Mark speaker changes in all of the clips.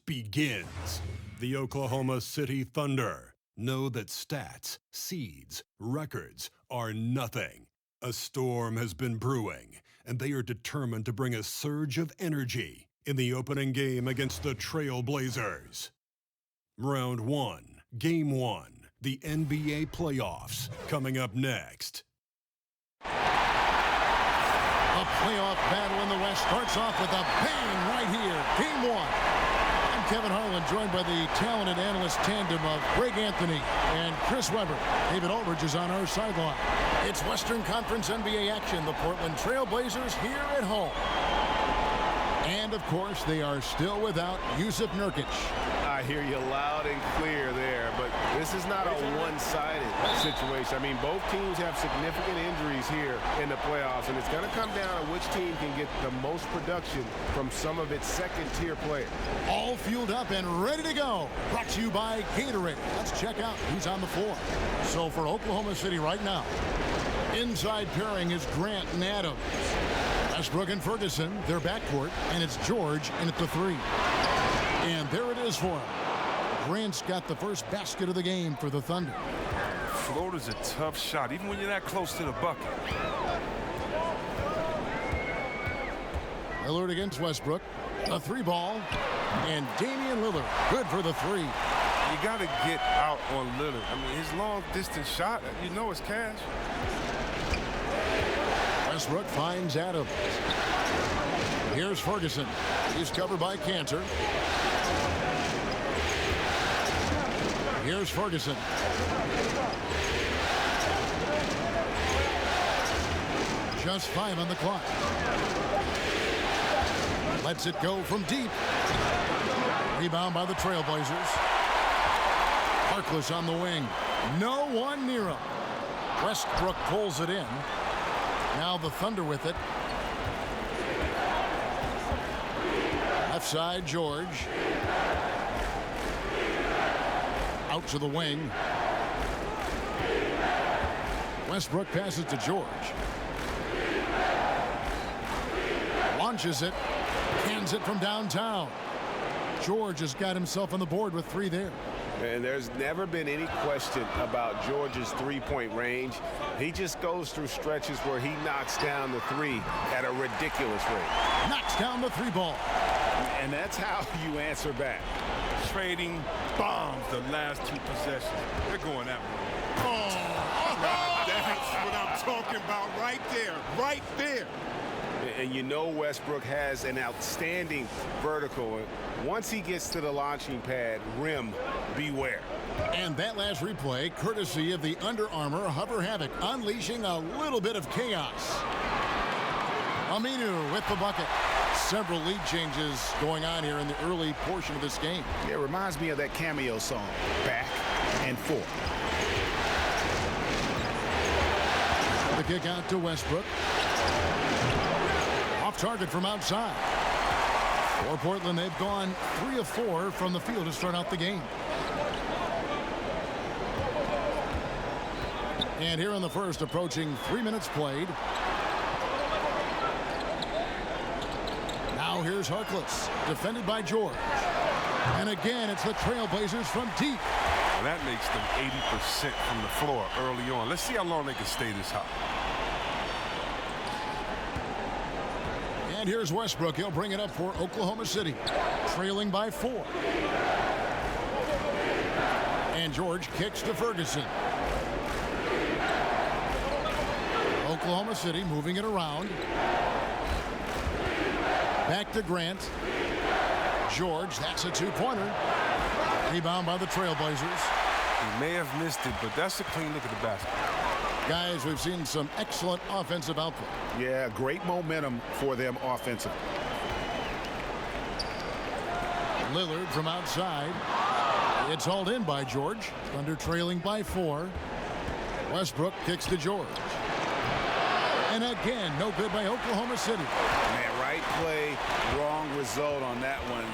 Speaker 1: begins. The Oklahoma City Thunder know that stats, seeds, records are nothing. A storm has been brewing, and they are determined to bring a surge of energy in the opening game against the Trail Blazers. Round 1, Game 1, the NBA playoffs, coming up next.
Speaker 2: A playoff battle in the West starts off with a bang right here. Game 1. I'm Kevin Harlan, joined by the talented analyst tandem of Greg Anthony and Chris Webber. David Aldridge is on our sideline. It's Western Conference NBA action. The Portland Trail Blazers here at home. And, of course, they are still without Jusuf Nurkic.
Speaker 3: I hear you loud and clear there, but this is not a one-sided situation. I mean, both teams have significant injuries here in the playoffs, and it's going to come down to which team can get the most production from some of its second-tier players.
Speaker 2: All fueled up and ready to go. Brought to you by Gatorade. Let's check out who's on the floor. So for Oklahoma City right now, inside pairing is Grant and Adams. Westbrook and Ferguson, their backcourt, and it's George in at the 3. And there it is for him. Grant's got the first basket of the game for the Thunder.
Speaker 4: Floater's a tough shot, even when you're that close to the bucket.
Speaker 2: Lillard against Westbrook. A 3-ball. And Damian Lillard, good for the 3.
Speaker 4: You got to get out on Lillard. I mean, his long-distance shot, you know it's cash.
Speaker 2: Westbrook finds Adams. Here's Ferguson. He's covered by Cantor. Here's Ferguson. Just 5 on the clock. Lets it go from deep. Rebound by the Trailblazers. Harkless on the wing. No one near him. Westbrook pulls it in. Now the Thunder with it. Left side, George. Out to the wing. Westbrook passes to George. Launches it. Cans it from downtown. George has got himself on the board with 3 there.
Speaker 3: And there's never been any question about George's three-point range. He just goes through stretches where he knocks down the 3 at a ridiculous rate.
Speaker 2: Knocks down the 3-ball.
Speaker 3: And that's how you answer back.
Speaker 4: Trading bombs the last 2 possessions. They're going that way.
Speaker 5: Now that's what I'm talking about right there. Right there.
Speaker 3: And you know Westbrook has an outstanding vertical. Once he gets to the launching pad, rim, beware.
Speaker 2: And that last replay, courtesy of the Under Armour Hover Havoc, unleashing a little bit of chaos. Aminu with the bucket. Several lead changes going on here in the early portion of this game.
Speaker 6: It reminds me of that Cameo song, Back and Forth.
Speaker 2: The kick out to Westbrook. Off target from outside. For Portland, they've gone 3 of 4 from the field to start out the game. And here in the first, approaching 3 minutes played. Now here's Harkless, defended by George. And again, it's the Trailblazers from deep.
Speaker 4: Well, that makes them 80% from the floor early on. Let's see how long they can stay this hot.
Speaker 2: And here's Westbrook. He'll bring it up for Oklahoma City, trailing by 4. And George kicks to Ferguson. Oklahoma City moving it around. Back to Grant. George, that's a 2-pointer. Rebound by the Trailblazers.
Speaker 4: He may have missed it, but that's a clean look at the basket.
Speaker 2: Guys, we've seen some excellent offensive output.
Speaker 6: Yeah, great momentum for them offensively.
Speaker 2: Lillard from outside. It's hauled in by George. Thunder trailing by 4. Westbrook kicks to George. And again, no good by Oklahoma City.
Speaker 6: Man, right play, wrong result on that one.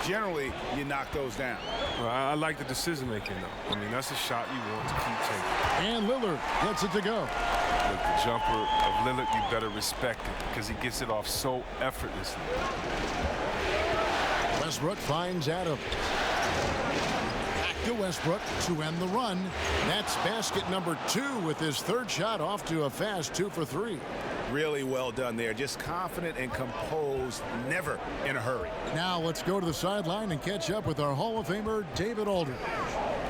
Speaker 6: Generally, you knock those down.
Speaker 4: Well, I like the decision making, though. I mean, that's a shot you want to keep taking.
Speaker 2: And Lillard gets it to go.
Speaker 4: With the jumper of Lillard, you better respect it because he gets it off so effortlessly.
Speaker 2: Westbrook finds Adams. Back to Westbrook to end the run. That's basket number 2 with his third shot off to a fast 2 for 3.
Speaker 6: Really well done there. Just confident and composed, never in a hurry.
Speaker 2: Now let's go to the sideline and catch up with our Hall of Famer, David Aldridge.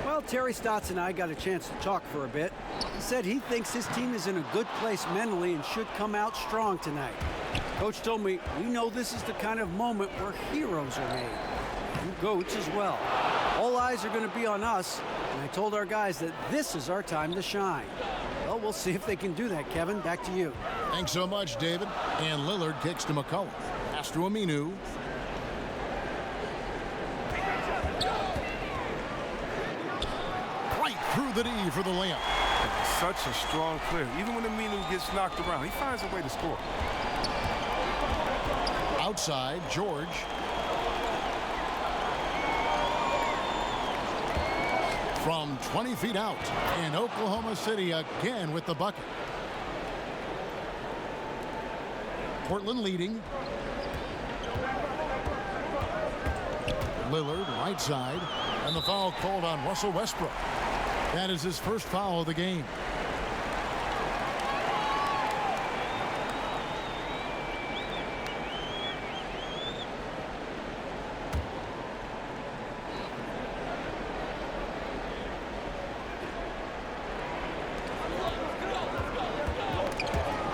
Speaker 7: Well, Terry Stotts and I got a chance to talk for a bit. He said he thinks his team is in a good place mentally and should come out strong tonight. Coach told me we know this is the kind of moment where heroes are made. And goats as well. All eyes are going to be on us, and I told our guys that this is our time to shine. Well, we'll see if they can do that, Kevin. Back to you.
Speaker 2: Thanks so much, David. And Lillard kicks to McCollum. Pass to Aminu. Right through the D for the layup.
Speaker 4: Such a strong player. Even when Aminu gets knocked around, he finds a way to score.
Speaker 2: Outside, George. From 20 feet out, and Oklahoma City again with the bucket. Portland leading. Lillard right side, and the foul called on Russell Westbrook. That is his first foul of the game.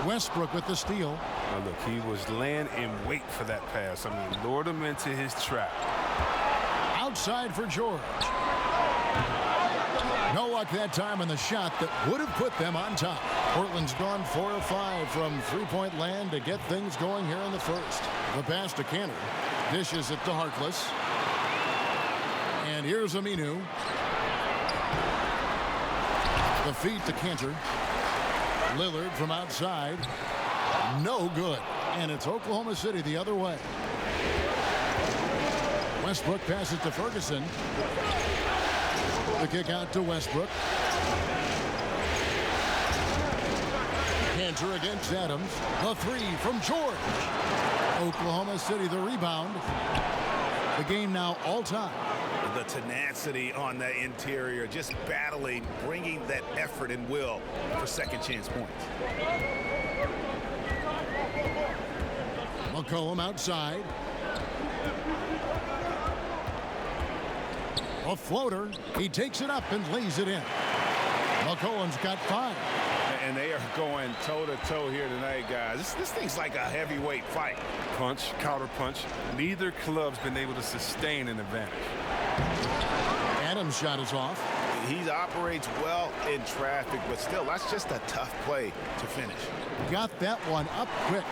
Speaker 2: Westbrook with the steal.
Speaker 4: Now look, he was laying in wait for that pass. I mean, lured him into his trap.
Speaker 2: Outside for George. No luck that time on the shot that would have put them on top. Portland's gone 4 of 5 from three-point land to get things going here in the first. The pass to Cantor. Dishes it to Harkless. And here's Aminu. The feed to Cantor. Lillard from outside. No good. And it's Oklahoma City the other way. Westbrook passes to Ferguson. The kick out to Westbrook. Cantor against Adams. The three from George. Oklahoma City the rebound. The game now all time.
Speaker 6: The tenacity on the interior, just battling, bringing that effort and will for second chance points.
Speaker 2: McCollum outside. A floater. He takes it up and lays it in. McCollum's got 5.
Speaker 6: And they are going toe-to-toe here tonight, guys. This thing's like a heavyweight fight.
Speaker 4: Punch, counter punch. Neither club's been able to sustain an advantage.
Speaker 2: Adams' shot is off.
Speaker 3: He operates well in traffic, but still, that's just a tough play to finish.
Speaker 2: Got that one up quick.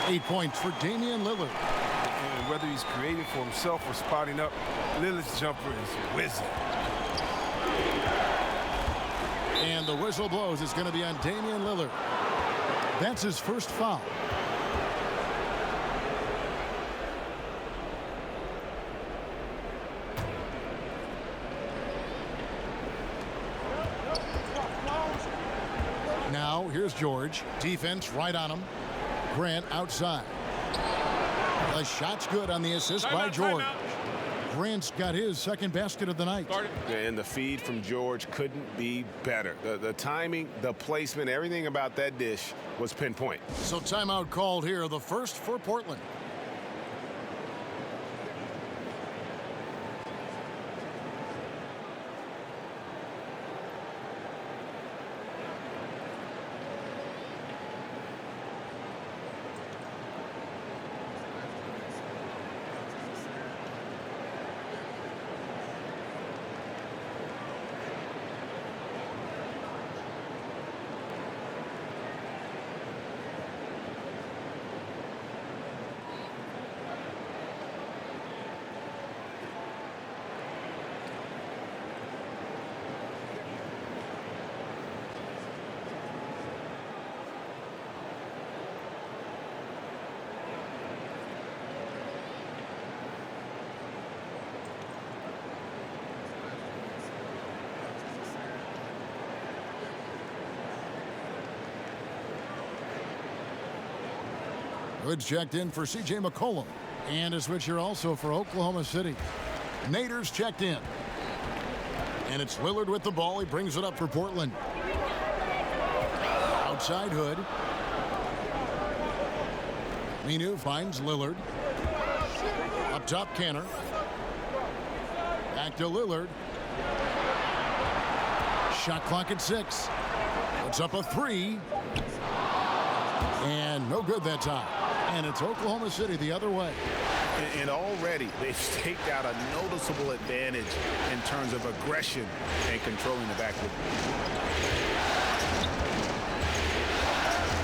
Speaker 2: 8 points for Damian Lillard.
Speaker 4: And whether he's creating for himself or spotting up, Lillard's jumper is whizzing.
Speaker 2: And the whistle blows. It's going to be on Damian Lillard. That's his first foul. Now, here's George. Defense right on him. Grant outside. The shot's good on the assist by George. Grant's got his second basket of the night.
Speaker 3: And the feed from George couldn't be better. The timing, the placement, everything about that dish was pinpoint.
Speaker 2: So timeout called here, the first for Portland. Hood's checked in for C.J. McCollum. And a switch here also for Oklahoma City. Nader's checked in. And it's Lillard with the ball. He brings it up for Portland. Outside Hood. Aminu finds Lillard. Up top, Canner. Back to Lillard. Shot clock at 6. Puts up a 3. And no good that time. And it's Oklahoma City the other way.
Speaker 6: And already they've staked out a noticeable advantage in terms of aggression and controlling the backcourt.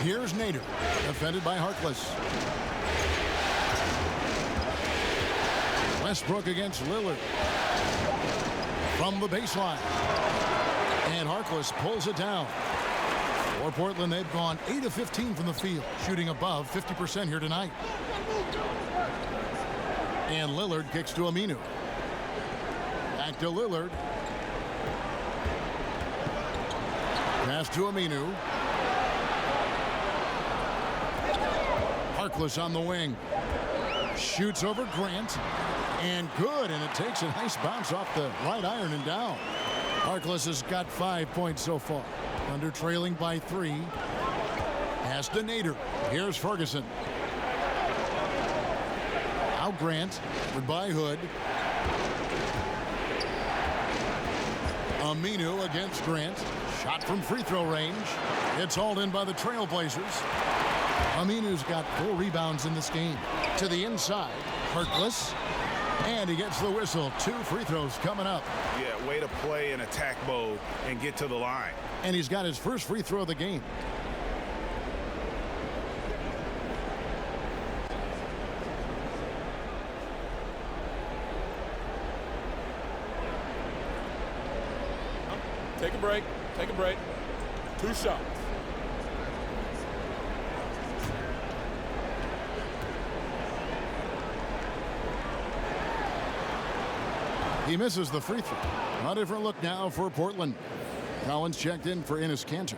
Speaker 2: Here's Nader, defended by Harkless. Westbrook against Lillard. From the baseline. And Harkless pulls it down. For Portland, they've gone 8 of 15 from the field, shooting above 50% here tonight. And Lillard kicks to Aminu. Back to Lillard. Pass to Aminu. Harkless on the wing. Shoots over Grant. And good, and it takes a nice bounce off the right iron and down. Harkless has got 5 points so far. Thunder trailing by 3. Pass to Nader. Here's Ferguson. Out Grant. Goodbye Hood. Aminu against Grant. Shot from free throw range. It's hauled in by the Trailblazers. Aminu's got 4 rebounds in this game. To the inside. Harkless. And he gets the whistle. 2 free throws coming up.
Speaker 6: Yeah, way to play in attack mode and get to the line.
Speaker 2: And he's got his first free throw of the game.
Speaker 5: Take a break. Take a break. 2 shots.
Speaker 2: He misses the free throw. A different look now for Portland. Collins checked in for Enes Kanter.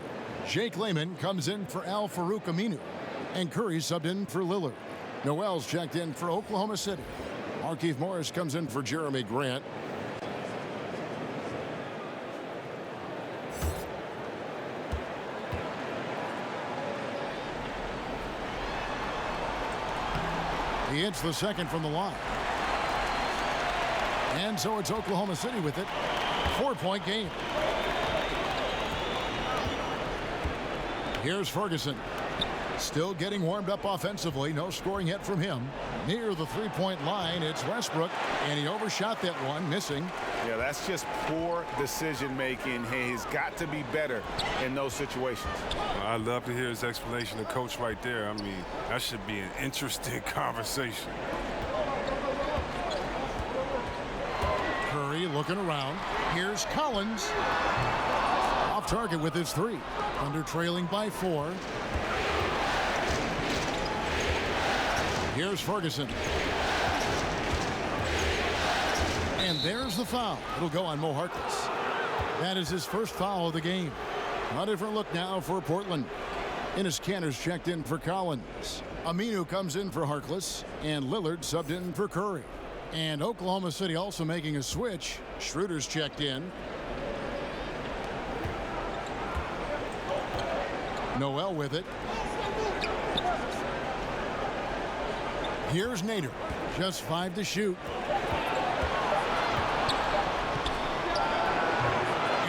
Speaker 2: Jake Layman comes in for Al Farouk Aminu. And Curry subbed in for Lillard. Noel's checked in for Oklahoma City. Markieff Morris comes in for Jeremy Grant. He hits the second from the line. And so it's Oklahoma City with it. 4-point game. Here's Ferguson. Still getting warmed up offensively. No scoring yet from him. Near the 3-point line, it's Westbrook. And he overshot that one, missing.
Speaker 6: Yeah, that's just poor decision making. He's got to be better in those situations.
Speaker 4: I'd love to hear his explanation to coach right there. I mean, that should be an interesting conversation.
Speaker 2: Curry looking around. Here's Collins. Off target with his 3. Under trailing by 4. Here's Ferguson. And there's the foul. It'll go on Mo Harkless. That is his first foul of the game. A different look now for Portland. Enes Kanter's checked in for Collins. Aminu comes in for Harkless. And Lillard subbed in for Curry. And Oklahoma City also making a switch. Schroeder's checked in. Noel with it. Here's Nader. Just 5 to shoot.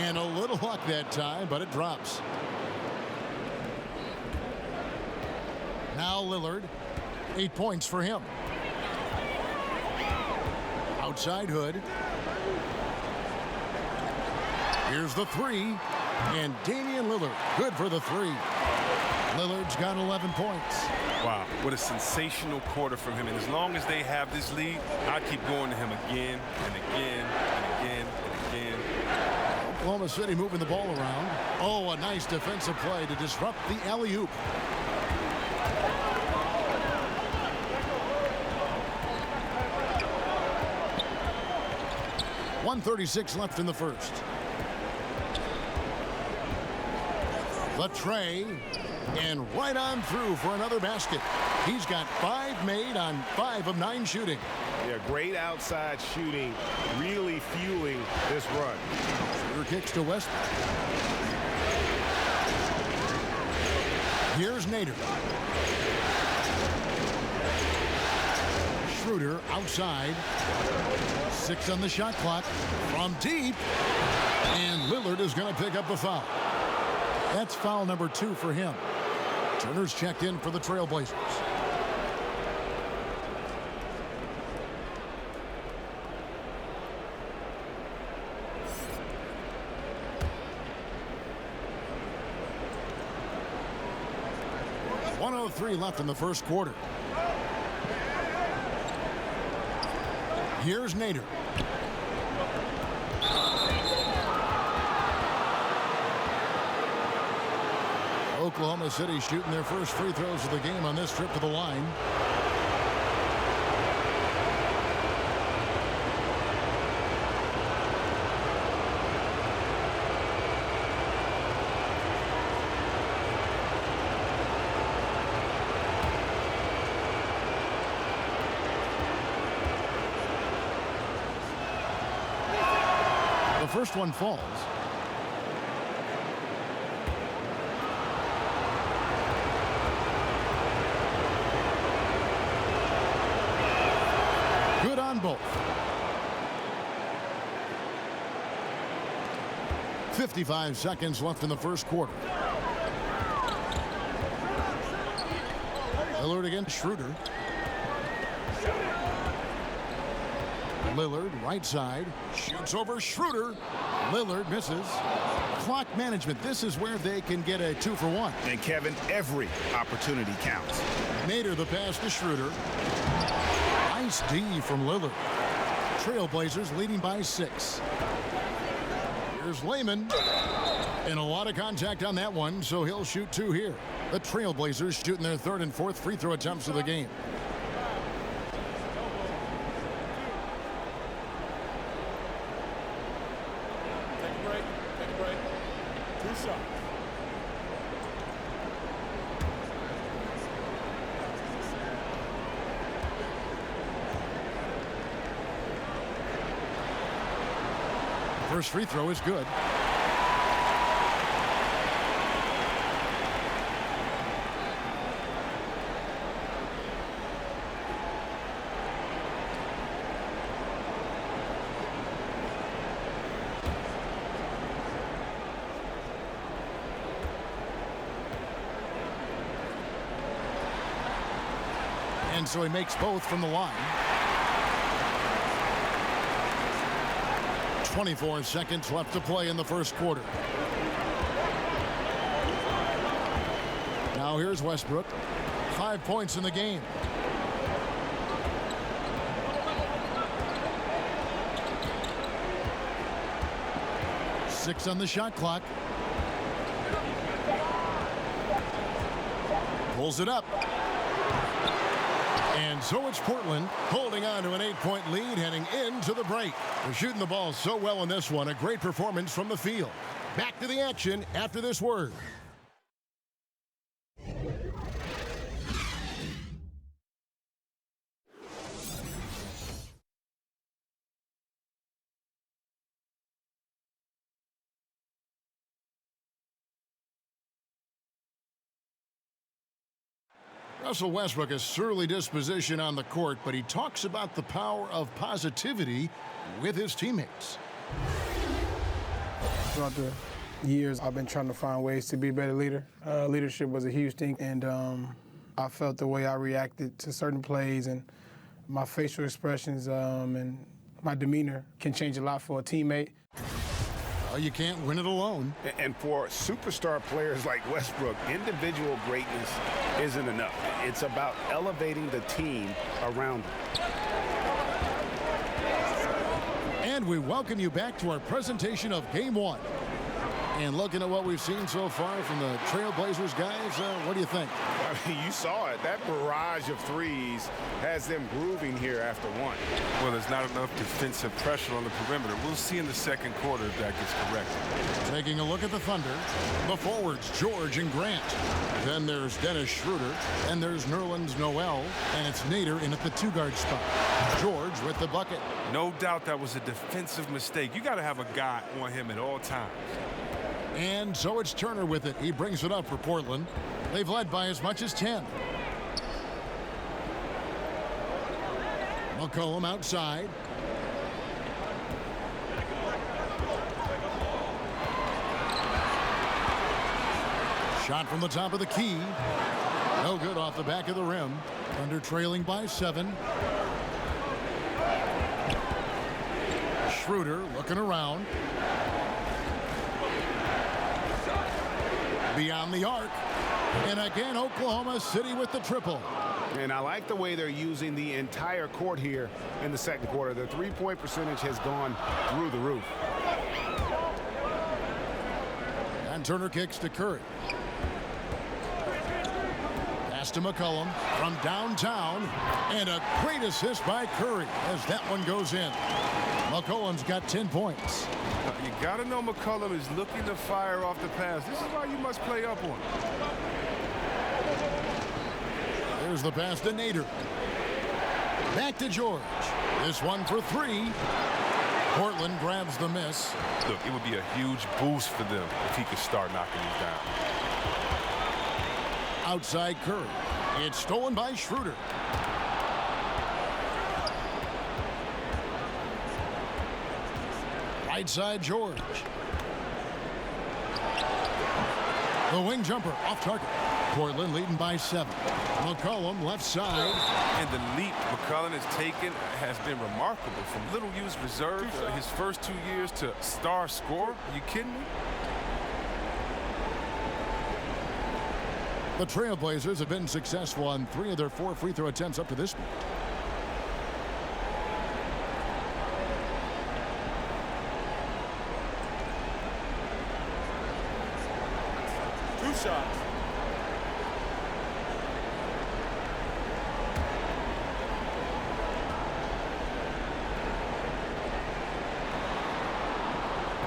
Speaker 2: And a little luck that time, but it drops. Now Lillard. 8 points for him. Outside Hood. Here's the 3. And Damian Lillard, good for the 3. Lillard's got 11 points.
Speaker 4: Wow, what a sensational quarter from him. And as long as they have this lead, I keep going to him again and again and again and again.
Speaker 2: Oklahoma City moving the ball around. Oh, a nice defensive play to disrupt the alley-oop. .136 left in the first. The tray, and right on through for another basket. He's got 5 made on 5 of 9 shooting.
Speaker 3: Yeah, great outside shooting, really fueling this run.
Speaker 2: Schroeder kicks to Westbrook. Here's Nader. Schroeder outside. 6 on the shot clock. From deep. And Lillard is going to pick up the foul. That's foul number 2 for him. Turner's checked in for the Trailblazers. .103 left in the first quarter. Here's Nader. Oklahoma City shooting their first free throws of the game on this trip to the line. The first one falls. Good on both. 55 seconds left in the first quarter. Lillard against Schroeder. Lillard, right side, shoots over Schroeder. Lillard misses. Clock management, this is where they can get a 2-for-1.
Speaker 6: And Kevin, every opportunity counts.
Speaker 2: Nader the pass to Schroeder. Nice D from Lillard. Trailblazers leading by 6. Here's Lehman. And a lot of contact on that one, so he'll shoot 2 here. The Trailblazers shooting their 3rd and 4th free throw attempts of the game. First free throw is good. And so he makes both from the line. 24 seconds left to play in the first quarter. Now here's Westbrook. 5 points in the game. Six on the shot clock. Pulls it up. And so it's Portland holding on to an 8-point lead heading into the break. They're shooting the ball so well in this one. A great performance from the field. Back to the action after this word. Russell Westbrook, a surly disposition on the court, but he talks about the power of positivity with his teammates.
Speaker 8: Throughout the years, I've been trying to find ways to be a better leader. Leadership was a huge thing, and I felt the way I reacted to certain plays and my facial expressions and my demeanor can change a lot for a teammate.
Speaker 2: Well, you can't win it alone.
Speaker 3: And for superstar players like Westbrook, individual greatness isn't enough. It's about elevating the team around him.
Speaker 2: And we welcome you back to our presentation of Game 1. And looking at what we've seen so far from the Trailblazers guys, what do you think?
Speaker 3: I mean, you saw it. That barrage of threes has them grooving here after one.
Speaker 4: Well, there's not enough defensive pressure on the perimeter. We'll see in the second quarter if that gets corrected.
Speaker 2: Taking a look at the Thunder, the forwards, George and Grant. Then there's Dennis Schroeder, and there's Nerlens Noel, and it's Nader in at the two-guard spot. George with the bucket.
Speaker 4: No doubt that was a defensive mistake. You got to have a guy on him at all times.
Speaker 2: And so it's Turner with it. He brings it up for Portland. They've led by as much as 10. McCollum outside. Shot from the top of the key. No good off the back of the rim. Thunder trailing by 7. Schroeder looking around. Beyond the arc. And again, Oklahoma City with the triple.
Speaker 3: And I like the way they're using the entire court here in the second quarter. The three-point percentage has gone through the roof.
Speaker 2: And Turner kicks to Curry. Pass to McCollum from downtown. And a great assist by Curry as that one goes in. McCollum's got 10 points.
Speaker 4: You got to know McCollum is looking to fire off the pass. This is why you must play up on him.
Speaker 2: There's the pass to Nader. Back to George. This one for 3. Portland grabs the miss.
Speaker 4: Look, it would be a huge boost for them if he could start knocking these down.
Speaker 2: Outside Curry. It's stolen by Schroeder. Right side George. The wing jumper off target. Portland leading by 7. McCollum left side.
Speaker 4: And the leap McCollum has taken has been remarkable. From little used reserve his first 2 years to star scorer. Are you kidding me?
Speaker 2: The Trailblazers have been successful on 3 of their 4 free throw attempts up to this point.
Speaker 5: Shots.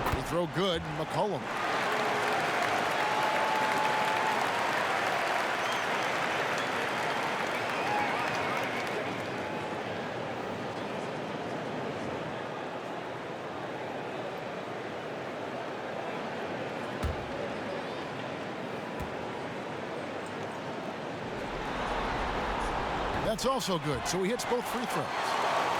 Speaker 2: Free throw good. McCollum. That's also good. So he hits both free throws.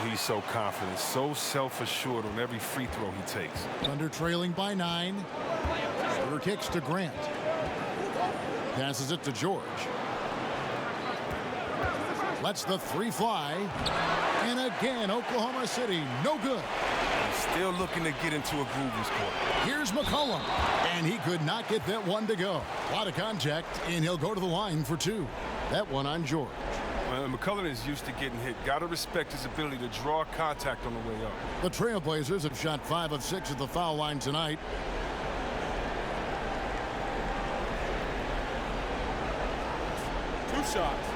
Speaker 4: He's so confident, so self-assured on every free throw he takes.
Speaker 2: Thunder trailing by 9. Schroeder kicks to Grant. Passes it to George. Lets the 3 fly. And again, Oklahoma City, no good.
Speaker 4: He's still looking to get into a groove this quarter.
Speaker 2: Here's McCollum. And he could not get that one to go. A lot of contact, and he'll go to the line for 2. That one on George.
Speaker 4: Well, McCollum is used to getting hit. Got to respect his ability to draw contact on the way up.
Speaker 2: The Trailblazers have shot 5 of 6 at the foul line tonight.
Speaker 5: Two shots.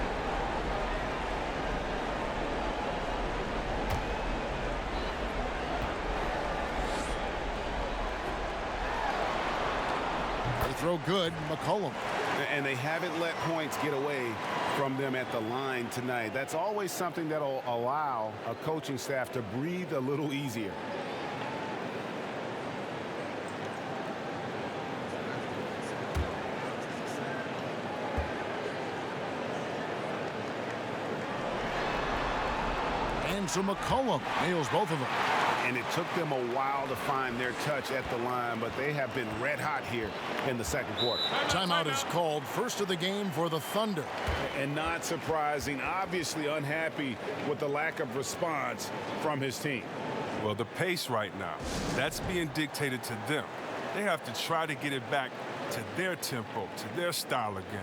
Speaker 2: They throw good. McCollum.
Speaker 3: And they haven't let points get away from them at the line tonight. That's always something that'll allow a coaching staff to breathe a little easier.
Speaker 2: And so McCollum nails both of them.
Speaker 3: And it took them a while to find their touch at the line, but they have been red hot here in the second quarter.
Speaker 2: Timeout is called. First of the game for the Thunder.
Speaker 3: And not surprising, obviously unhappy with the lack of response from his team.
Speaker 4: Well, the pace right now, that's being dictated to them. They have to try to get it back to their tempo, to their style of game.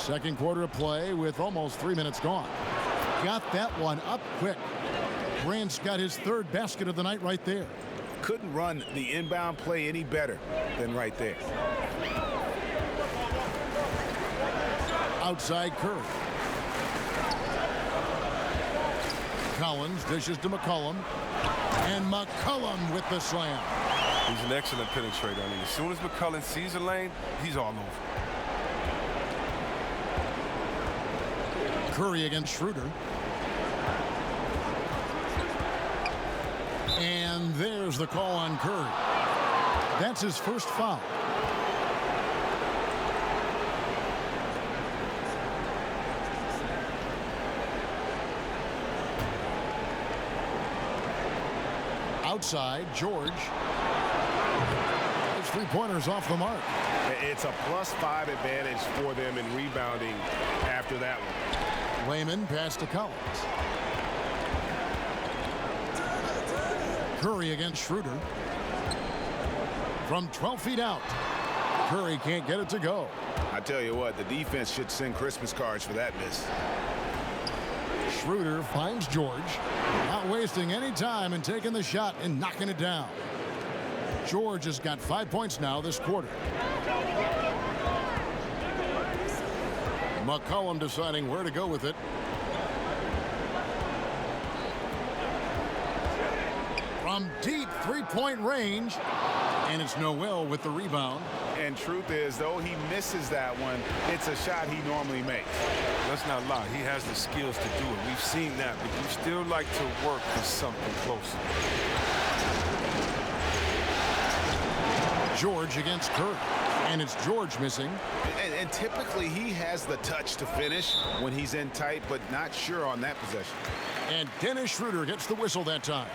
Speaker 2: Second quarter of play with almost 3 minutes gone. Got that one up quick. Grant's got his third basket of the night right there.
Speaker 6: Couldn't run the inbound play any better than right there.
Speaker 2: Outside Curry. Collins dishes to McCollum. And McCollum with the slam.
Speaker 4: He's an excellent penetrator. I mean, as soon as McCollum sees a lane, he's all over.
Speaker 2: Curry against Schroeder. And there's the call on Curry. That's his first foul. Outside, George. His three-pointers off the mark.
Speaker 3: It's a +5 advantage for them in rebounding after that one.
Speaker 2: Layman pass to Collins. Curry against Schroeder. From 12 feet out. Curry can't get it to go.
Speaker 6: I tell you what, the defense should send Christmas cards for that miss.
Speaker 2: Schroeder finds George. Not wasting any time and taking the shot and knocking it down. George has got 5 points now this quarter. McCollum deciding where to go with it. From deep three-point range. And it's Noel with the rebound.
Speaker 6: And truth is, though he misses that one, it's a shot he normally makes.
Speaker 4: Let's not lie. He has the skills to do it. We've seen that, but you still like to work for something closer.
Speaker 2: George against Curry. And it's George missing.
Speaker 6: And typically he has the touch to finish when he's in tight, but not sure on that possession.
Speaker 2: And Dennis Schroeder gets the whistle that time.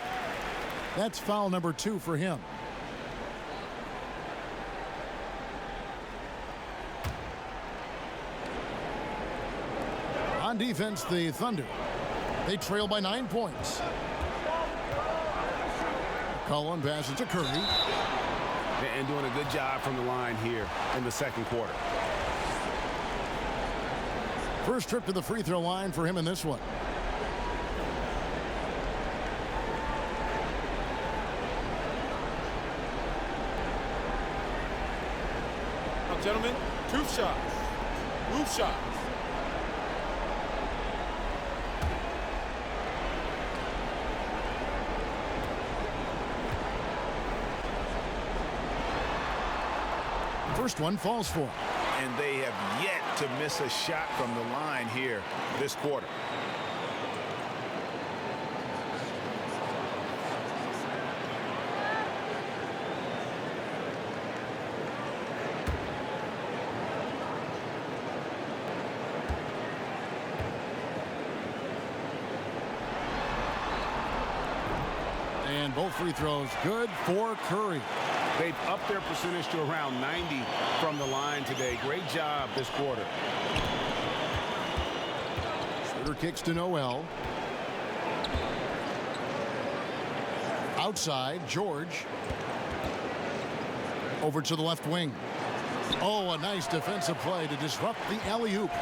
Speaker 2: That's foul number 2 for him. On defense, the Thunder. They trail by 9 points. Cullen passes to Curry.
Speaker 3: And doing a good job from the line here in the second quarter.
Speaker 2: First trip to the free throw line for him in this one.
Speaker 5: Now, gentlemen, 2 shots. Roof shots.
Speaker 2: First one falls for him.
Speaker 6: And they have yet to miss a shot from the line here this quarter.
Speaker 2: And both free throws good for Curry.
Speaker 3: They've upped their percentage to around 90 from the line today. Great job this quarter.
Speaker 2: Schroeder kicks to Noel. Outside, George. Over to the left wing. Oh, a nice defensive play to disrupt the alley-oop.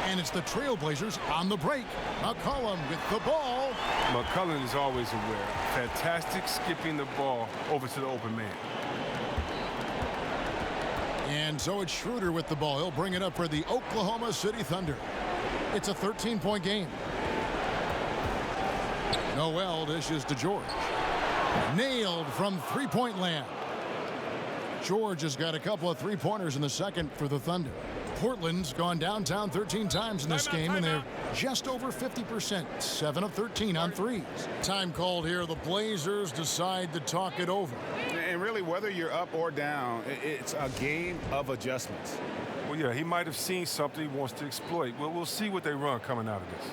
Speaker 2: And it's the Trailblazers on the break. McCollum with the ball.
Speaker 4: McCollum is always aware. Fantastic skipping the ball over to the open man.
Speaker 2: And so it's Schroeder with the ball. He'll bring it up for the Oklahoma City Thunder. It's a 13-point game. Noel dishes to George. Nailed from three-point land. George has got a couple of three-pointers in the second for the Thunder. Portland's gone downtown 13 times in this game, and they're just over 50%, 7 of 13 on threes. Time called here. The Blazers decide to talk it over.
Speaker 6: And really, whether you're up or down, it's a game of adjustments.
Speaker 4: Well, yeah, he might have seen something he wants to exploit. Well, we'll see what they run coming out of this.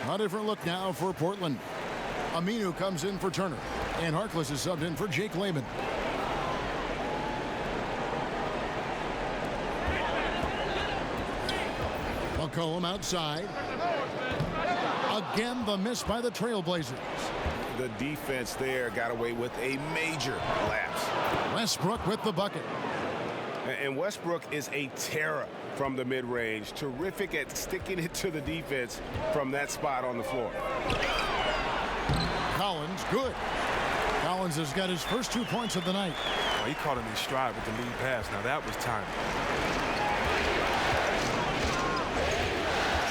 Speaker 2: A different look now for Portland. Aminu comes in for Turner, and Harkless is subbed in for Jake Layman. McCollum outside. Again, the miss by the Trailblazers.
Speaker 6: The defense there got away with a major lapse.
Speaker 2: Westbrook with the bucket.
Speaker 3: And Westbrook is a terror from the mid-range. Terrific at sticking it to the defense from that spot on the floor.
Speaker 2: Collins, good. Collins has got his first 2 points of the night.
Speaker 4: Well, he caught him in stride with the lead pass. Now that was timely.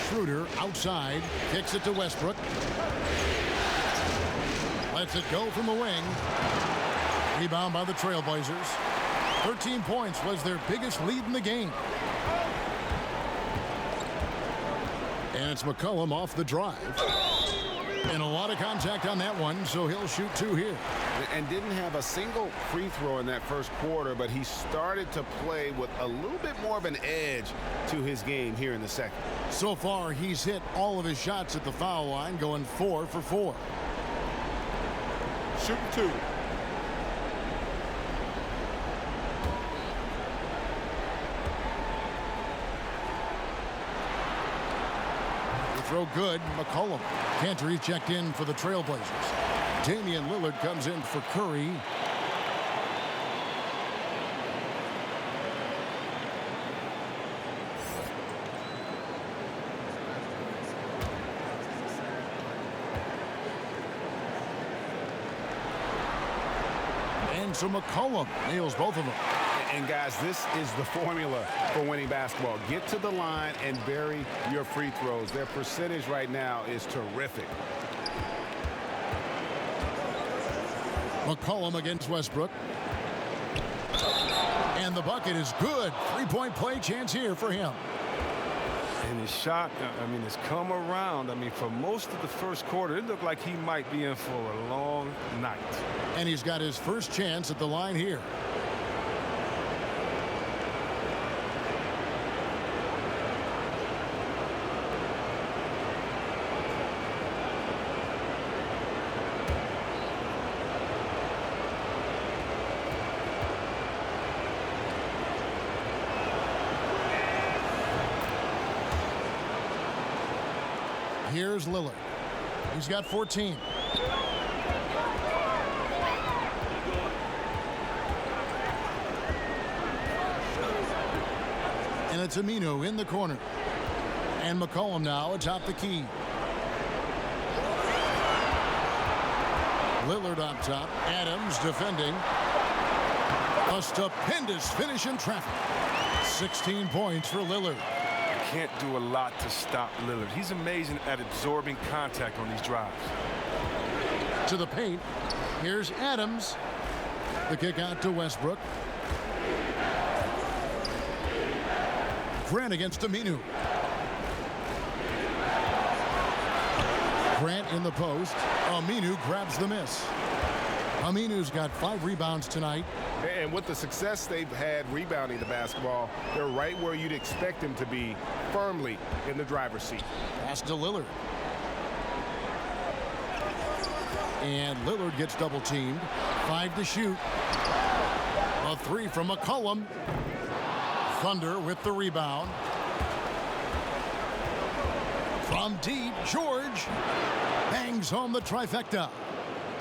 Speaker 2: Schroeder outside, kicks it to Westbrook. Lets it go from the wing. Rebound by the Trailblazers. 13 points was their biggest lead in the game. And it's McCollum off the drive. And a lot of contact on that one, so he'll shoot 2 here.
Speaker 3: And didn't have a single free throw in that first quarter, but he started to play with a little bit more of an edge to his game here in the second.
Speaker 2: So far, he's hit all of his shots at the foul line, going 4 for 4.
Speaker 5: Shooting 2.
Speaker 2: Throw good. McCollum. Cantor checked in for the Trailblazers. Damian Lillard comes in for Curry. And so McCollum nails both of them.
Speaker 3: And guys, this is the formula for winning basketball. Get to the line and bury your free throws. Their percentage right now is terrific.
Speaker 2: McCollum against Westbrook. And the bucket is good. 3-point play chance here for him.
Speaker 4: And his shot, it's come around. For most of the first quarter, it looked like he might be in for a long night.
Speaker 2: And he's got his first chance at the line here. Here's Lillard. He's got 14. And it's Aminu in the corner. And McCollum now atop the key. Lillard up top. Adams defending. A stupendous finish in traffic. 16 points for Lillard.
Speaker 4: Can't do a lot to stop Lillard. He's amazing at absorbing contact on these drives.
Speaker 2: To the paint. Here's Adams. The kick out to Westbrook. Grant against Aminu. Grant in the post. Aminu grabs the miss. Aminu's got 5 rebounds tonight.
Speaker 3: And with the success they've had rebounding the basketball, they're right where you'd expect them to be, firmly in the driver's seat.
Speaker 2: Pass to Lillard. And Lillard gets double teamed. 5 to shoot. A 3 from McCollum. Thunder with the rebound. From deep, George bangs home the trifecta.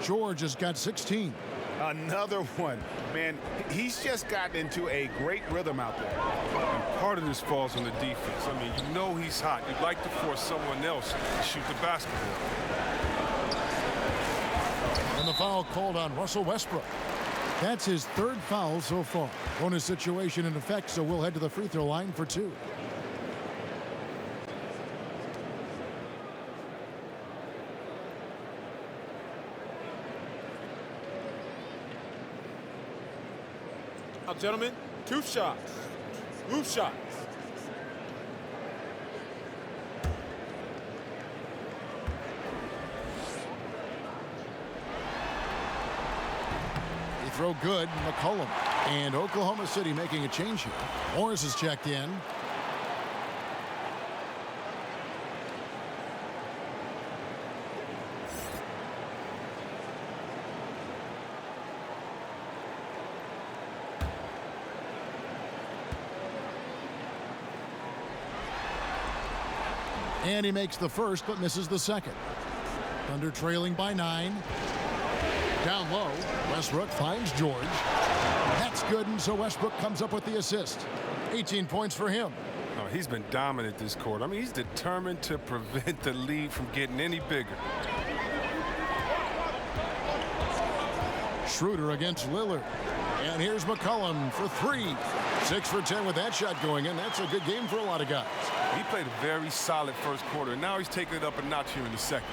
Speaker 2: George has got 16.
Speaker 3: Another one. Man, he's just gotten into a great rhythm out there.
Speaker 4: And part of this falls on the defense. You know he's hot. You'd like to force someone else to shoot the basketball.
Speaker 2: And the foul called on Russell Westbrook. That's his 3rd foul so far. Bonus situation in effect, so we'll head to the free throw line for 2.
Speaker 5: Now, gentlemen, 2 shots. 2 shots.
Speaker 2: They throw good. McCollum. And Oklahoma City making a change here. Morris is checked in. And he makes the first but misses the second. Thunder trailing by 9. Down low, Westbrook finds George. That's good, and so Westbrook comes up with the assist. 18 points for him.
Speaker 4: Oh, he's been dominant this quarter. I mean, he's determined to prevent the lead from getting any bigger.
Speaker 2: Schroeder against Lillard. And here's McCollum for 3. 6 for 10 with that shot going in. That's a good game for a lot of guys.
Speaker 4: He played a very solid first quarter, and now he's taking it up a notch here in the second.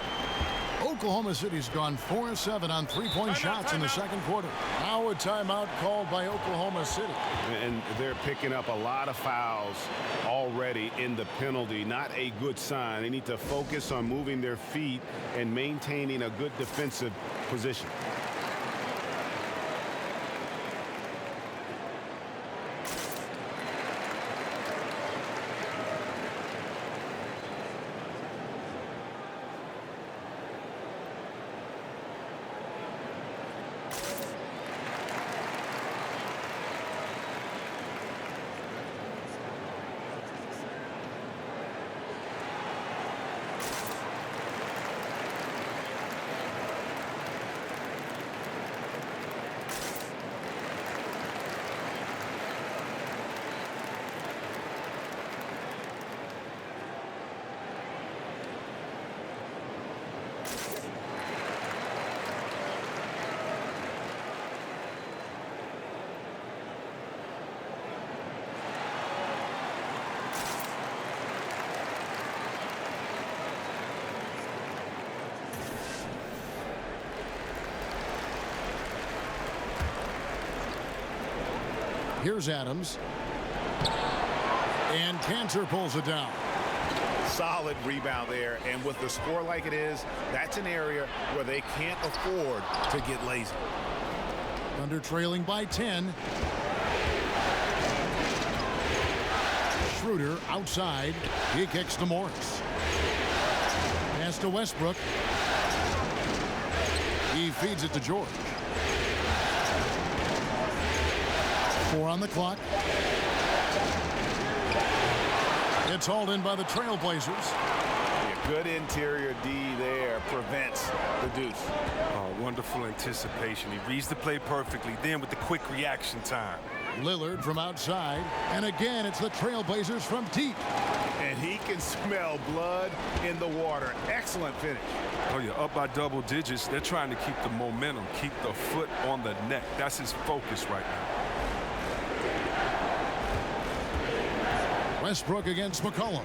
Speaker 2: Oklahoma City's gone 4-7 on three-point shots in the second quarter. Now a timeout called by Oklahoma City.
Speaker 3: And they're picking up a lot of fouls already in the penalty. Not a good sign. They need to focus on moving their feet and maintaining a good defensive position.
Speaker 2: Here's Adams. And Cantor pulls it down.
Speaker 6: Solid rebound there, and with the score like it is, that's an area where they can't afford to get lazy.
Speaker 2: Thunder trailing by 10. Schroeder outside. He kicks to Morris. Pass to Westbrook. He feeds it to George. 4 on the clock. It's hauled in by the Trailblazers.
Speaker 6: A good interior D there prevents the deuce.
Speaker 4: Oh, wonderful anticipation. He reads the play perfectly. Then with the quick reaction time.
Speaker 2: Lillard from outside. And again, it's the Trailblazers from deep.
Speaker 6: And he can smell blood in the water. Excellent finish.
Speaker 4: Oh, yeah, up by double digits. They're trying to keep the momentum, keep the foot on the neck. That's his focus right now.
Speaker 2: Westbrook against McCollum.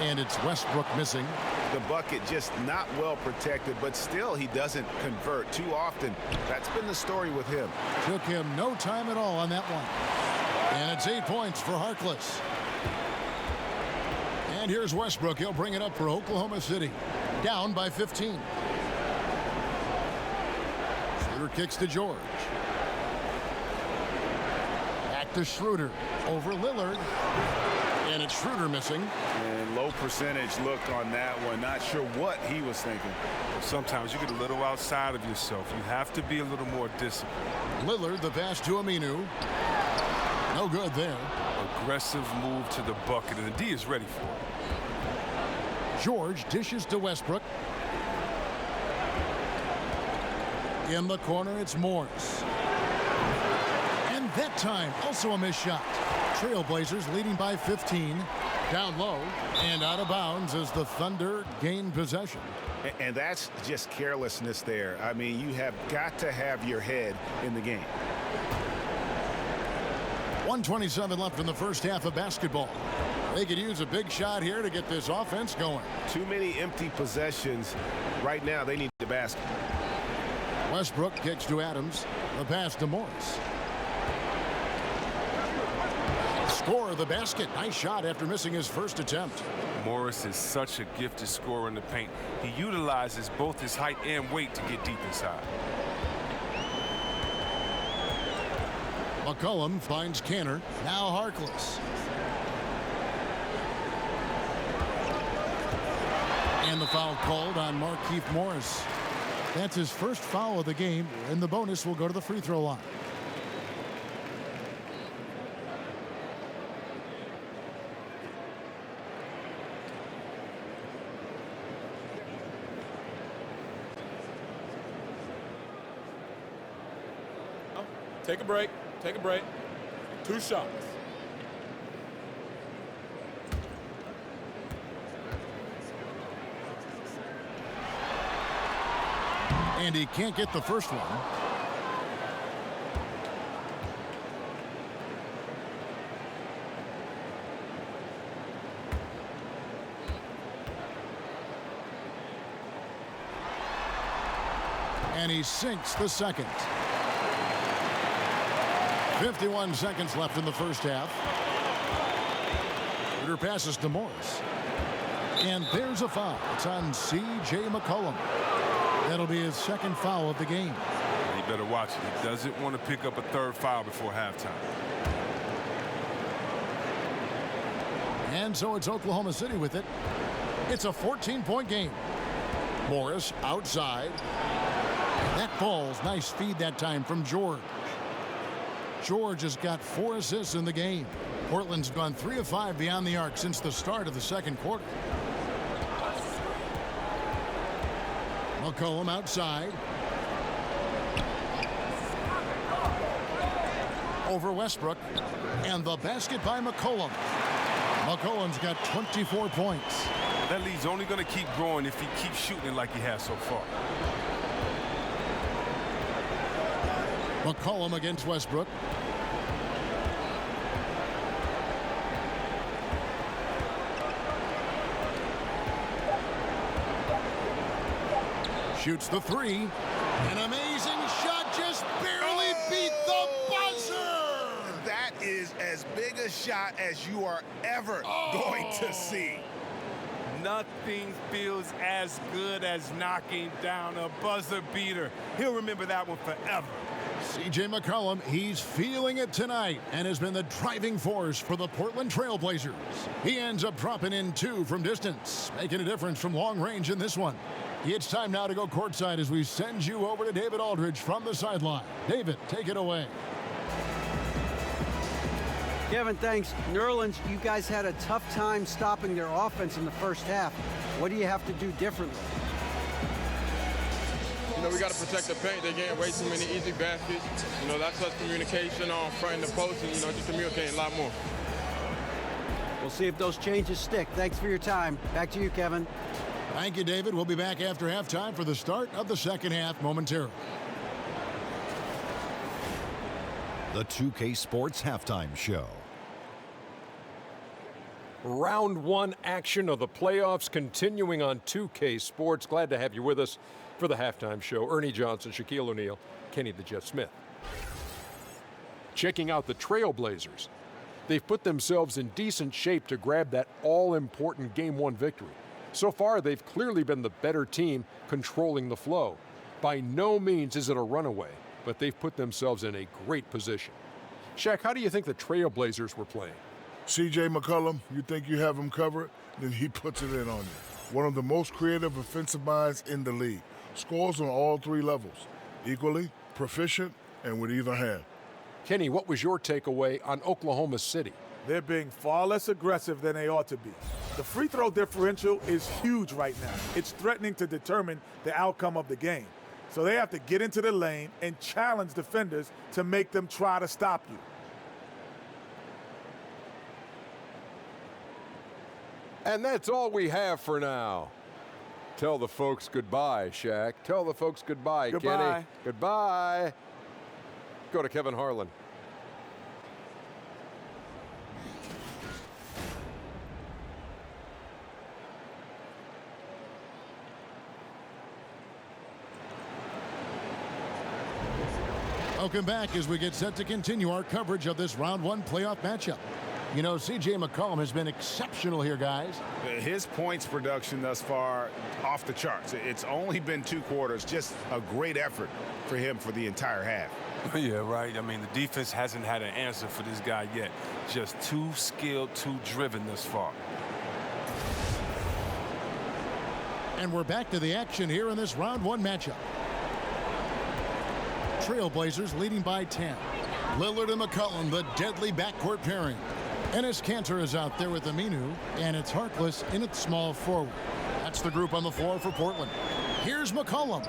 Speaker 2: And it's Westbrook missing.
Speaker 6: The bucket just not well protected, but still he doesn't convert too often. That's been the story with him.
Speaker 2: Took him no time at all on that one. And it's 8 points for Harkless. And here's Westbrook. He'll bring it up for Oklahoma City. Down by 15. Schroeder kicks to George. Back to Schroeder. Over Lillard. And it's Schroeder missing.
Speaker 6: And low percentage look on that one. Not sure what he was thinking.
Speaker 4: Sometimes you get a little outside of yourself. You have to be a little more disciplined.
Speaker 2: Lillard, the pass to Aminu. No good there.
Speaker 4: Aggressive move to the bucket, and the D is ready for it.
Speaker 2: George dishes to Westbrook. In the corner, it's Morris. And that time, also a missed shot. Trailblazers leading by 15. Down low and out of bounds as the Thunder gain possession.
Speaker 6: And that's just carelessness there. I mean, you have got to have your head in the game.
Speaker 2: 1:27 left in the first half of basketball. They could use a big shot here to get this offense going.
Speaker 3: Too many empty possessions. Right now, they need the basket.
Speaker 2: Westbrook kicks to Adams. The pass to Morris. Score of the basket. Nice shot after missing his first attempt.
Speaker 4: Morris is such a gifted scorer in the paint. He utilizes both his height and weight to get deep inside.
Speaker 2: McCollum finds Cantor. Now Harkless. And the foul called on Markieff Morris. That's his first foul of the game, and the bonus will go to the free throw line.
Speaker 5: Take a break. Take a break. 2 shots.
Speaker 2: And he can't get the first one. And he sinks the second. 51 seconds left in the first half. Ritter passes to Morris. And there's a foul. It's on C.J. McCollum. That'll be his second foul of the game.
Speaker 4: He better watch it. He doesn't want to pick up a third foul before halftime.
Speaker 2: And so it's Oklahoma City with it. It's a 14-point game. Morris outside. That falls. Nice feed that time from George. George has got 4 assists in the game. Portland's gone 3 of 5 beyond the arc since the start of the second quarter. McCollum outside. Over Westbrook. And the basket by McCollum. McCollum's got 24 points.
Speaker 4: That lead's only going to keep growing if he keeps shooting like he has so far.
Speaker 2: McCollum against Westbrook. Shoots the 3. An amazing shot, just barely beat the buzzer.
Speaker 6: That is as big a shot as you are ever going to see.
Speaker 4: Nothing feels as good as knocking down a buzzer beater. He'll remember that one forever.
Speaker 2: C.J. McCollum, he's feeling it tonight and has been the driving force for the Portland Trail Blazers. He ends up dropping in 2 from distance, making a difference from long range in this one. It's time now to go courtside as we send you over to David Aldridge from the sideline. David, take it away.
Speaker 7: Kevin, thanks. New Orleans, you guys had a tough time stopping their offense in the first half. What do you have to do differently?
Speaker 9: You know, we got to protect the paint. They're getting way too many easy baskets. You know, that's us communication on front and the post and, you know, just communicating a lot more.
Speaker 7: We'll see if those changes stick. Thanks for your time. Back to you, Kevin.
Speaker 2: Thank you, David. We'll be back after halftime for the start of the second half momentarily.
Speaker 10: The 2K Sports Halftime Show.
Speaker 11: Round 1 action of the playoffs continuing on 2K Sports. Glad to have you with us for the halftime show. Ernie Johnson, Shaquille O'Neal, Kenny the Jet Smith. Checking out the Trailblazers. They've put themselves in decent shape to grab that all-important Game 1 victory. So far, they've clearly been the better team controlling the flow. By no means is it a runaway, but they've put themselves in a great position. Shaq, how do you think the Trailblazers were playing?
Speaker 12: C.J. McCollum, you think you have him covered, then he puts it in on you. One of the most creative offensive minds in the league. Scores on all 3 levels. Equally, proficient, and with either hand.
Speaker 11: Kenny, what was your takeaway on Oklahoma City?
Speaker 13: They're being far less aggressive than they ought to be. The free throw differential is huge right now. It's threatening to determine the outcome of the game. So they have to get into the lane and challenge defenders to make them try to stop you.
Speaker 11: And that's all we have for now. Tell the folks goodbye, Shaq. Tell the folks goodbye,
Speaker 13: Goodbye.
Speaker 11: Kenny. Goodbye. Go to Kevin Harlan.
Speaker 2: Welcome back as we get set to continue our coverage of this round 1 playoff matchup. You know, C.J. McCollum has been exceptional here, guys.
Speaker 6: His points production thus far off the charts. It's only been 2 quarters. Just a great effort for him for the entire half.
Speaker 4: Yeah, right. I mean, the defense hasn't had an answer for this guy yet. Just too skilled, too driven thus far.
Speaker 2: And we're back to the action here in this round 1 matchup. Trailblazers leading by 10. Lillard and McCollum, the deadly backcourt pairing. Enes Kanter is out there with Aminu, and it's Harkless in its small forward. That's the group on the floor for Portland. Here's McCollum.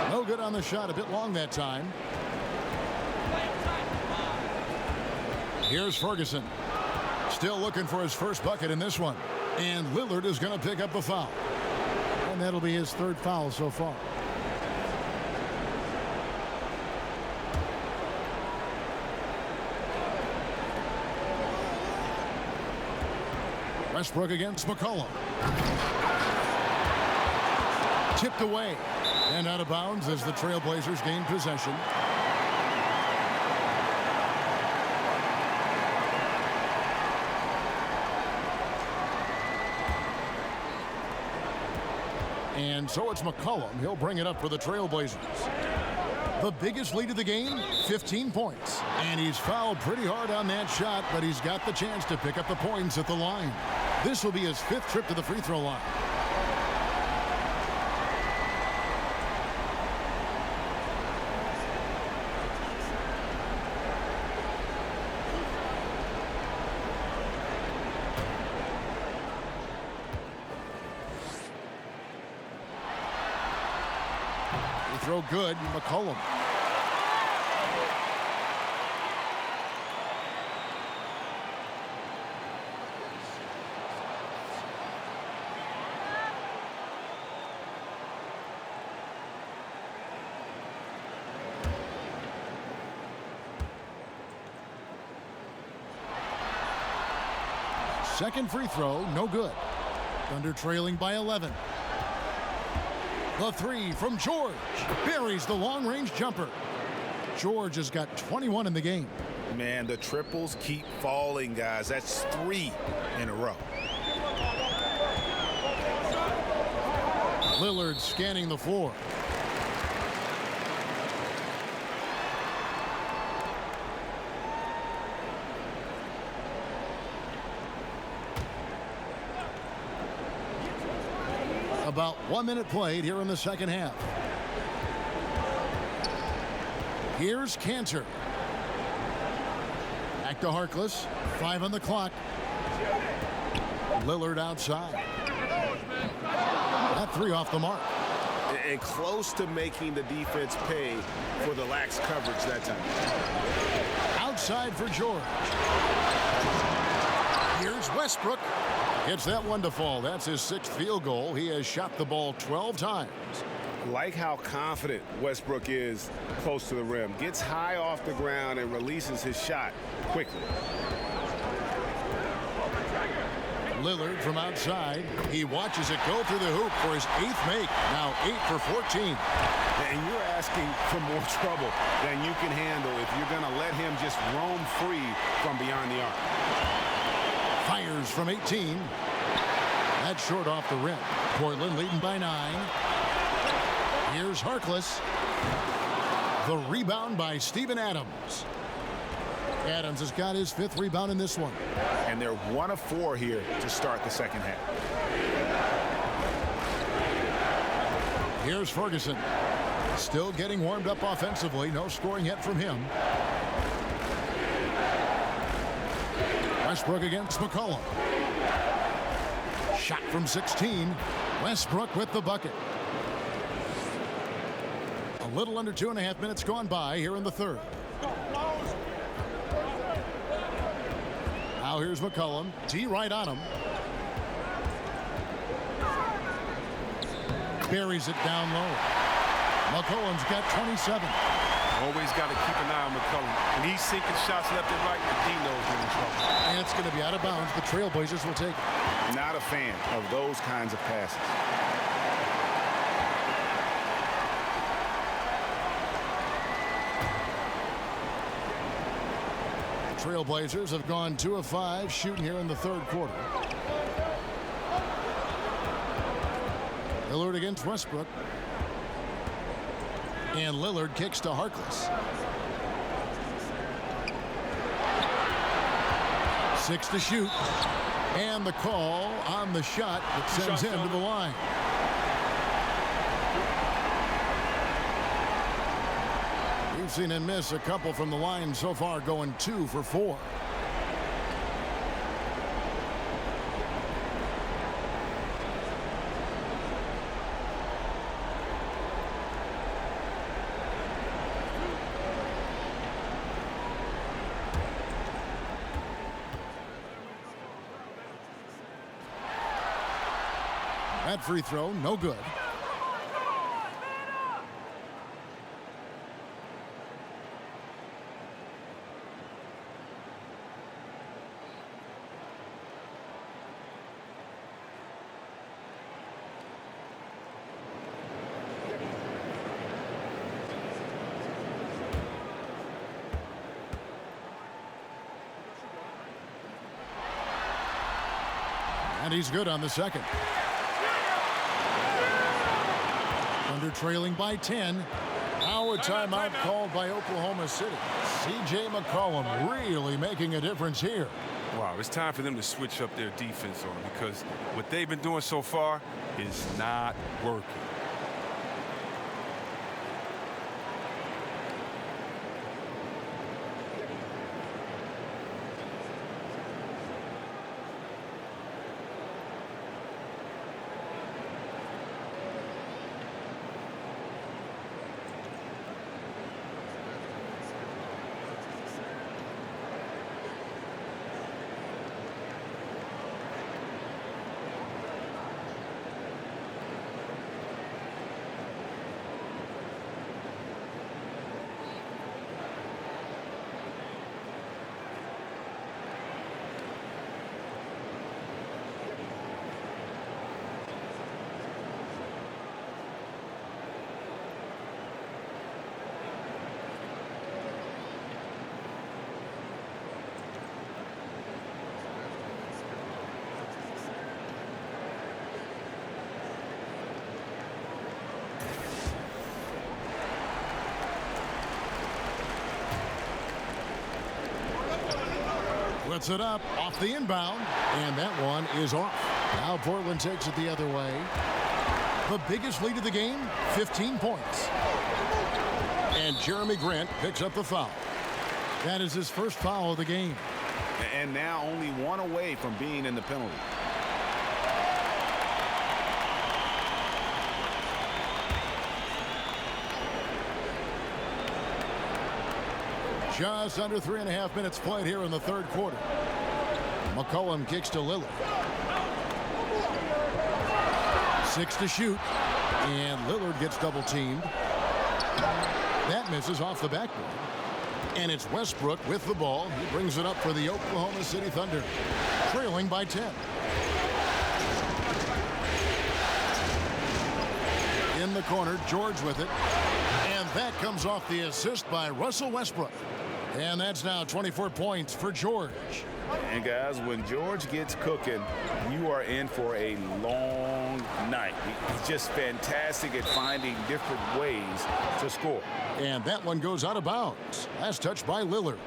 Speaker 2: No good on the shot, a bit long that time. Here's Ferguson. Still looking for his first bucket in this one. And Lillard is going to pick up the foul. And that'll be his third foul so far. Westbrook against McCollum. Tipped away and out of bounds as the Trailblazers gain possession. And so it's McCollum. He'll bring it up for the Trailblazers. The biggest lead of the game, 15 points. And he's fouled pretty hard on that shot, but he's got the chance to pick up the points at the line. This will be his 5th trip to the free throw line. Throw good, McCollum. Second free throw, no good. Thunder trailing by 11. The three from George buries the long-range jumper. George has got 21 in the game.
Speaker 6: Man, the triples keep falling, guys. That's 3 in a row.
Speaker 2: Lillard scanning the floor. About 1 minute played here in the second half. Here's Cantor. Back to Harkless. 5 on the clock. Lillard outside. That 3 off the mark.
Speaker 3: And close to making the defense pay for the lax coverage that time.
Speaker 2: Outside for George. Here's Westbrook. Gets that one to fall. That's his 6th field goal. He has shot the ball 12 times.
Speaker 3: Like how confident Westbrook is close to the rim. Gets high off the ground and releases his shot quickly.
Speaker 2: Lillard from outside. He watches it go through the hoop for his 8th make. Now 8 for 14.
Speaker 3: And you're asking for more trouble than you can handle if you're going to let him just roam free from beyond the arc.
Speaker 2: Fires from 18. That's short off the rim. Portland leading by 9. Here's Harkless. The rebound by Steven Adams. Adams has got his 5th rebound in this one.
Speaker 6: And they're 1 of 4 here to start the second half.
Speaker 2: Here's Ferguson. Still getting warmed up offensively. No scoring yet from him. Westbrook against McCollum. Shot from 16. Westbrook with the bucket. A little under 2.5 minutes gone by here in the third. Now here's McCollum. T right on him. Buries it down low. McCollum's got 27.
Speaker 4: Always got to keep an eye on McCollum. When he's sinking shots left and right, the D knows he's in trouble.
Speaker 2: And it's going to be out of bounds. The Trailblazers will take it.
Speaker 3: Not a fan of those kinds of passes.
Speaker 2: Trailblazers have gone 2 of 5 shooting here in the third quarter. Lillard against Westbrook. And Lillard kicks to Harkless. 6 to shoot. And the call on the shot that sends him to the line. We've seen him miss a couple from the line so far, going 2 for 4. That free throw, no good. And he's good on the second. Thunder trailing by 10. Now a timeout called by Oklahoma City. C.J. McCollum really making a difference here.
Speaker 4: Wow, it's time for them to switch up their defense on them because what they've been doing so far is not working.
Speaker 2: Puts it up off the inbound, and that one is off. Now Portland takes it the other way. The biggest lead of the game, 15 points. And Jeremy Grant picks up the foul. That is his first foul of the game.
Speaker 6: And now only one away from being in the penalty.
Speaker 2: Just under 3.5 minutes played here in the third quarter. McCollum kicks to Lillard. 6 to shoot. And Lillard gets double teamed. That misses off the backboard. And it's Westbrook with the ball. He brings it up for the Oklahoma City Thunder. Trailing by 10. In the corner, George with it. And that comes off the assist by Russell Westbrook. And that's now 24 points for George.
Speaker 6: And guys, when George gets cooking, you are in for a long night. He's just fantastic at finding different ways to score.
Speaker 2: And that one goes out of bounds. Last touch by Lillard.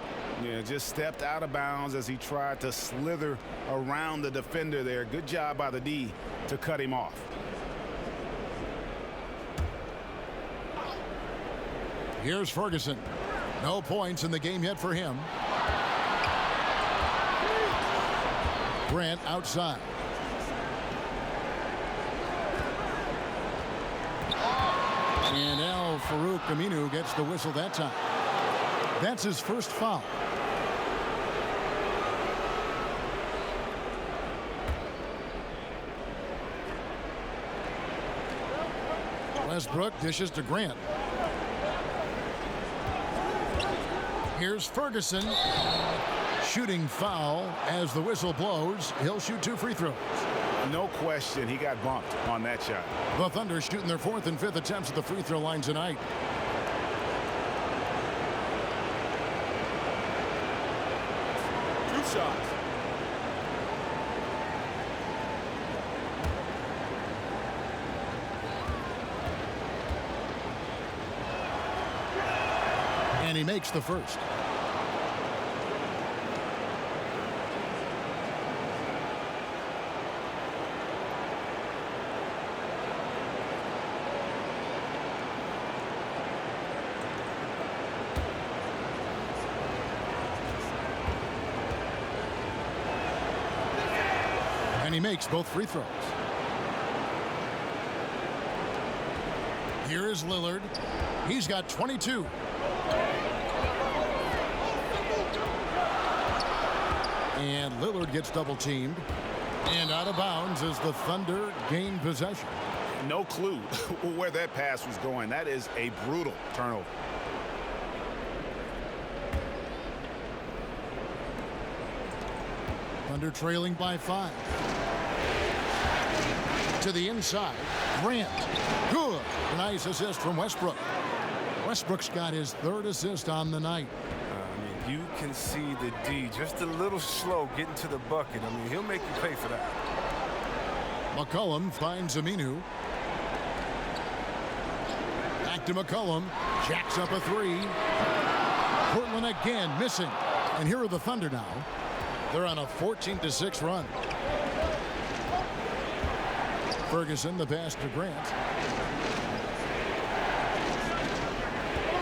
Speaker 6: Yeah, just stepped out of bounds as he tried to slither around the defender there. Good job by the D to cut him off.
Speaker 2: Here's Ferguson. No points in the game yet for him. Grant outside. And Al Farouk Aminu gets the whistle that time. That's his first foul. Westbrook dishes to Grant. Here's Ferguson. Shooting foul as the whistle blows. He'll shoot 2 free throws.
Speaker 6: No question, he got bumped on that shot.
Speaker 2: The Thunder shooting their 4th and 5th attempts at the free throw line tonight.
Speaker 5: Two shots.
Speaker 2: And he makes the first. And he makes both free throws. Here is Lillard. He's got 22. And Lillard gets double teamed. And out of bounds as the Thunder gain possession.
Speaker 6: No clue where that pass was going. That is a brutal turnover.
Speaker 2: Thunder trailing by 5. To the inside. Grant. Good. Nice assist from Westbrook. Westbrook's got his 3rd assist on the night.
Speaker 4: You can see the D just a little slow getting to the bucket. I mean, he'll make you pay for that.
Speaker 2: McCollum finds Aminu. Back to McCollum. Jacks up a 3. Portland again missing. And here are the Thunder now. They're on a 14-6 run. Ferguson, the pass to Grant.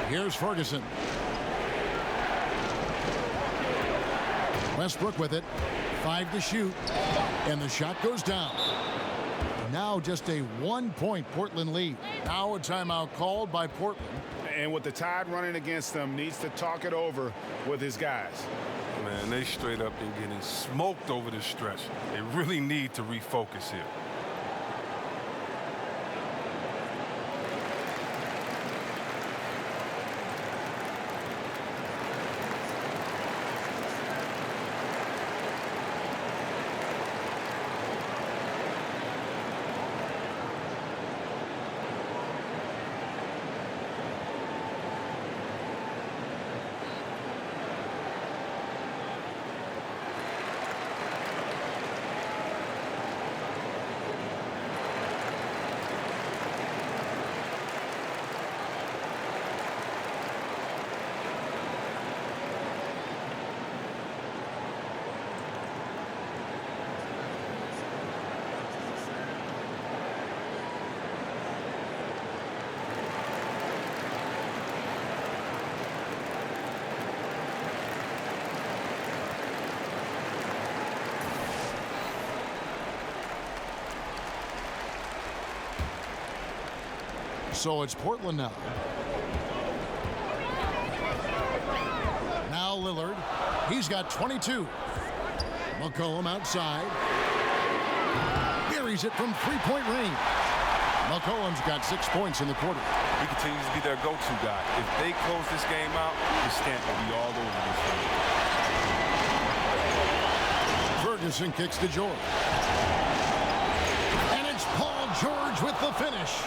Speaker 2: Here's Ferguson. Westbrook with it. 5 to shoot. And the shot goes down. Now just a 1-point Portland lead. Now a timeout called by Portland.
Speaker 6: And with the Tide running against them, needs to talk it over with his guys.
Speaker 4: Man, they straight up been getting smoked over the stretch. They really need to refocus here.
Speaker 2: So it's Portland now. Now Lillard. He's got 22. McCollum outside. Buries it from 3-point range. McCollum's got 6 points in the quarter.
Speaker 4: He continues to be their go-to guy. If they close this game out, the stamp will be all over this game.
Speaker 2: Ferguson kicks to George. And it's Paul George with the finish.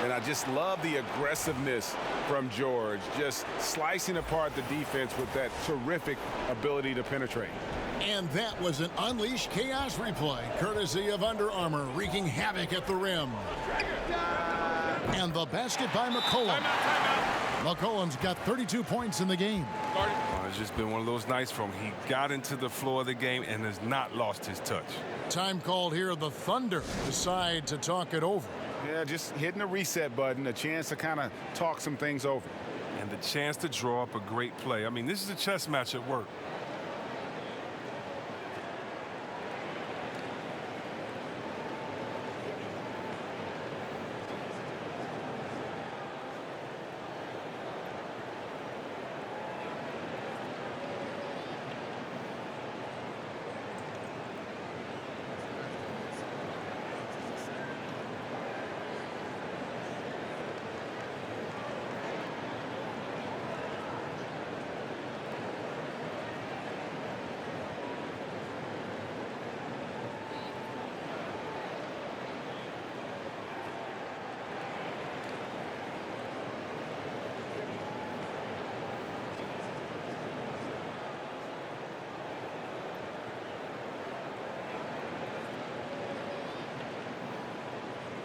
Speaker 6: And I just love the aggressiveness from George, just slicing apart the defense with that terrific ability to penetrate.
Speaker 2: And that was an Unleash Chaos replay, courtesy of Under Armour, wreaking havoc at the rim. And the basket by McCollum. McCollum's got 32 points in the game.
Speaker 4: It's just been one of those nights from he got into the floor of the game and has not lost his touch.
Speaker 2: Time called here. The Thunder decide to talk it over.
Speaker 6: Yeah, just hitting the reset button, a chance to kind of talk some things over.
Speaker 4: And the chance to draw up a great play. I mean, this is a chess match at work.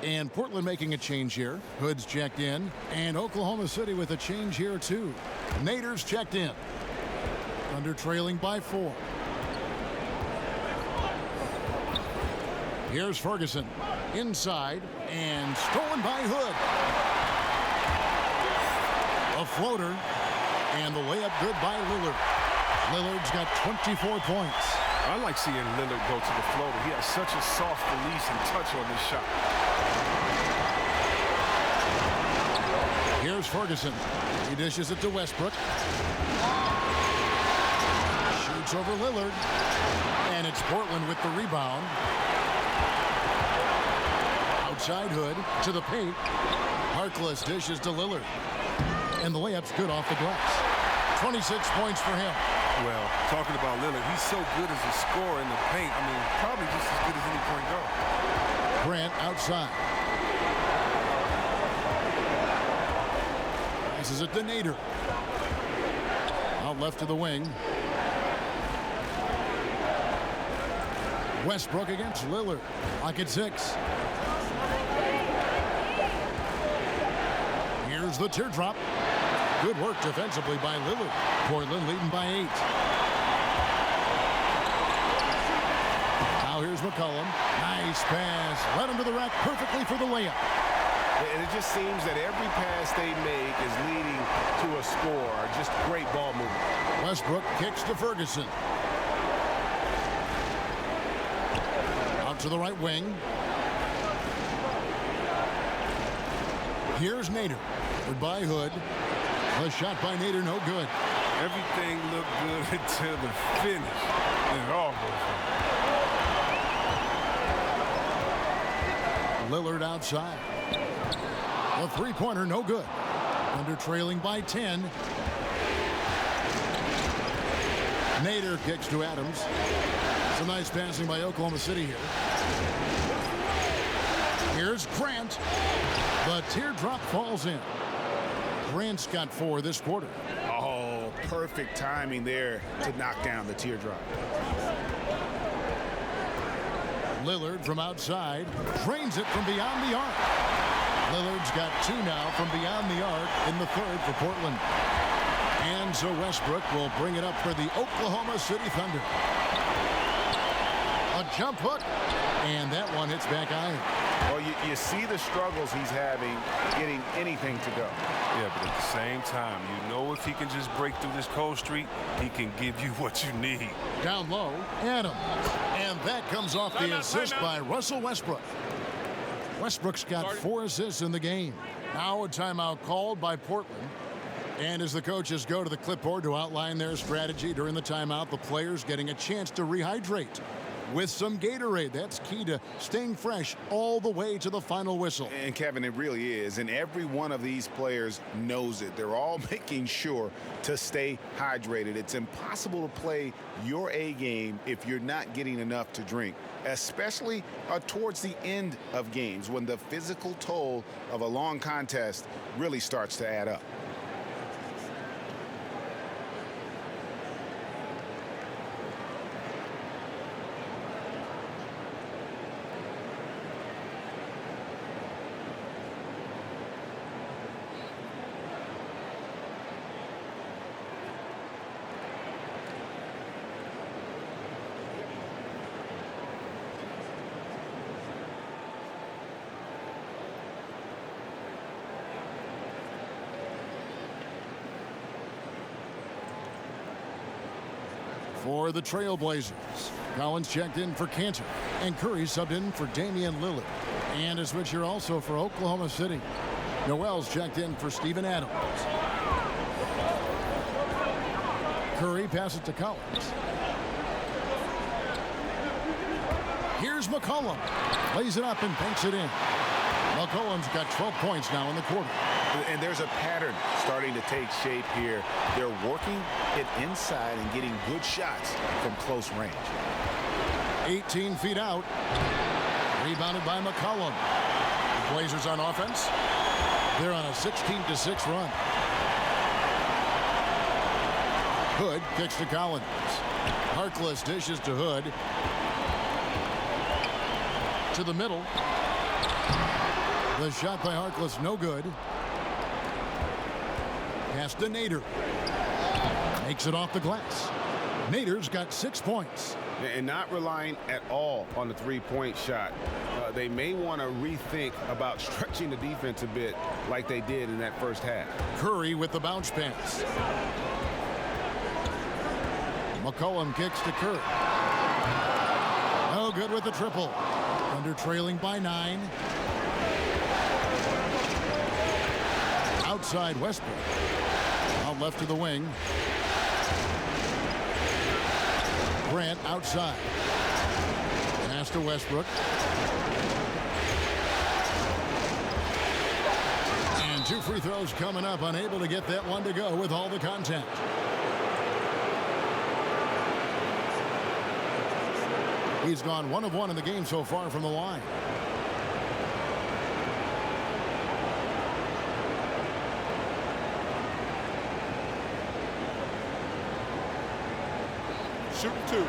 Speaker 2: And Portland making a change here. Hood's checked in. And Oklahoma City with a change here, too. Nader's checked in. Thunder trailing by 4. Here's Ferguson. Inside. And stolen by Hood. A floater. And the layup good by Lillard. Lillard's got 24 points.
Speaker 4: I like seeing Lillard go to the floater. He has such a soft release and touch on this shot.
Speaker 2: Here's Ferguson. He dishes it to Westbrook. Shoots over Lillard. And it's Portland with the rebound. Outside Hood to the paint. Harkless dishes to Lillard. And the layup's good off the glass. 26 points for him.
Speaker 4: Well, talking about Lillard, he's so good as a scorer in the paint. I mean, probably just as good as any point guard.
Speaker 2: Grant outside. Passes it to Nader. Out left to the wing. Westbrook against Lillard. Lock at 6. Here's the teardrop. Good work defensively by Lillard. Portland leading by 8. Now here's McCollum. Nice pass. Led him to the rack perfectly for the layup.
Speaker 3: And it just seems that every pass they make is leading to a score. Just great ball movement.
Speaker 2: Westbrook kicks to Ferguson. Out to the right wing. Here's Nader. By Hood. The shot by Nader, no good.
Speaker 4: Everything looked good until the finish. And it all goes wrong.
Speaker 2: Lillard outside. The three-pointer, no good. Under trailing by 10. Nader kicks to Adams. Some nice passing by Oklahoma City here. Here's Grant. The teardrop falls in. Grant's got 4 this quarter.
Speaker 6: Oh, perfect timing there to knock down the teardrop.
Speaker 2: Lillard from outside drains it from beyond the arc. Lillard's got 2 now from beyond the arc in the third for Portland. And so Westbrook will bring it up for the Oklahoma City Thunder. A jump hook, and that one hits back iron.
Speaker 6: Well, you see the struggles he's having getting anything to go.
Speaker 4: Yeah, but at the same time, you know if he can just break through this cold streak, he can give you what you need.
Speaker 2: Down low, Adams. And that comes off the assist by Russell Westbrook. Westbrook's got 4 assists in the game. Now a timeout called by Portland. And as the coaches go to the clipboard to outline their strategy during the timeout, the players getting a chance to rehydrate with some Gatorade. That's key to staying fresh all the way to the final whistle.
Speaker 6: And Kevin, it really is. And every one of these players knows it. They're all making sure to stay hydrated. It's impossible to play your A game if you're not getting enough to drink, especially towards the end of games when the physical toll of a long contest really starts to add up.
Speaker 2: For the Trailblazers, Collins checked in for Cantor, and Curry subbed in for Damian Lillard. And a switcher also for Oklahoma City. Noel's checked in for Steven Adams. Curry passes to Collins. Here's McCollum. Lays it up and banks it in. McCollum's got 12 points now in the quarter.
Speaker 6: And there's a pattern starting to take shape here. They're working it inside and getting good shots from close range.
Speaker 2: 18 feet out. Rebounded by McCollum. The Blazers on offense. They're on a 16-6 run. Hood kicks to Collins. Harkless dishes to Hood. To the middle. The shot by Harkless, no good. Pass to Nader. Makes it off the glass. Nader's got 6 points.
Speaker 3: And not relying at all on the three-point shot. They may want to rethink about stretching the defense a bit like they did in that first half.
Speaker 2: Curry with the bounce pass. McCollum kicks to Curry. No good with the triple. Under trailing by 9. Outside Westbrook. Out left to the wing. Grant outside. Pass to Westbrook. 2 free throws coming up, unable to get that one to go with all the contact. He's gone 1 of 1 in the game so far from the line.
Speaker 5: Shooting 2.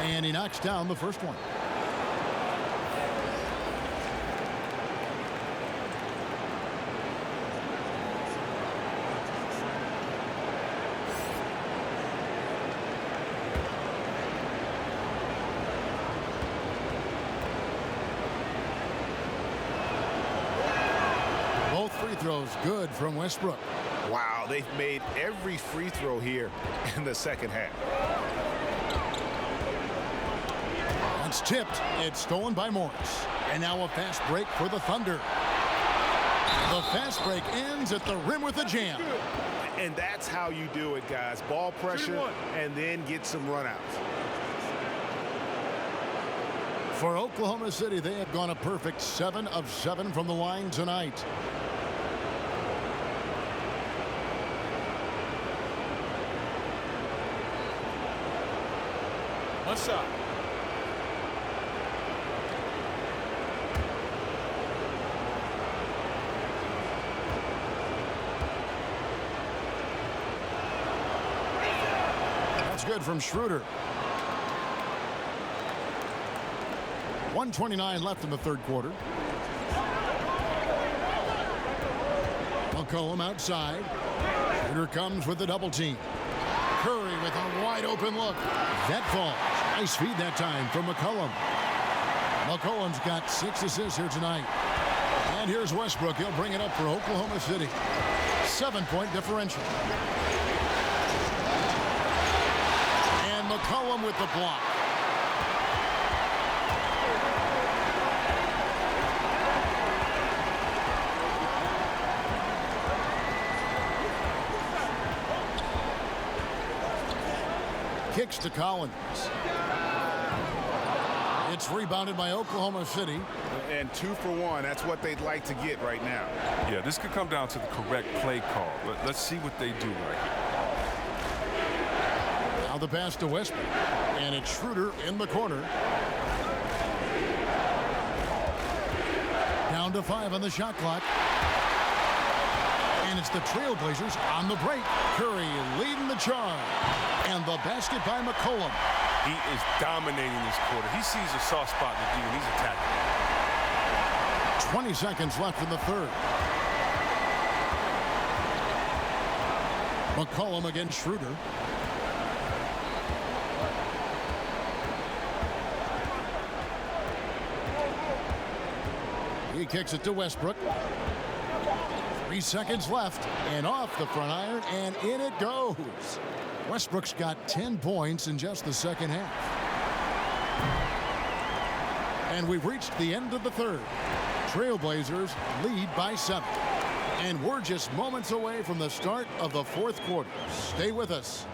Speaker 2: And he knocks down the first one. Both free throws good from Westbrook.
Speaker 6: Wow, they've made every free throw here in the second half.
Speaker 2: It's tipped. It's stolen by Morris. And now a fast break for the Thunder. The fast break ends at the rim with a jam.
Speaker 6: And that's how you do it, guys. Ball pressure and then get some runouts.
Speaker 2: For Oklahoma City, they have gone a perfect 7 of 7 from the line tonight.
Speaker 5: One shot.
Speaker 2: That's good from Schroeder. 1:29 left in the third quarter. McCollum outside. Schroeder comes with the double team. Curry with a wide open look. That falls. Nice feed that time from McCollum. McCollum's got 6 assists here tonight. And here's Westbrook. He'll bring it up for Oklahoma City. 7-point differential. And McCollum with the block. Kicks to Collins. It's rebounded by Oklahoma City.
Speaker 6: And 2 for 1. That's what they'd like to get right now.
Speaker 4: Yeah, this could come down to the correct play call. Let's see what they do right here.
Speaker 2: Now the pass to Westbrook. And it's Schroeder in the corner. Down to 5 on the shot clock. And it's the Trailblazers on the break. Curry leading the charge. And the basket by McCollum.
Speaker 4: He is dominating this quarter. He sees a soft spot in the D, and he's attacking.
Speaker 2: 20 seconds left in the third. McCollum against Schroeder. He kicks it to Westbrook. 3 seconds left, and off the front iron, and in it goes. Westbrook's got 10 points in just the second half. And we've reached the end of the third. Trailblazers lead by 7. And we're just moments away from the start of the fourth quarter. Stay with us.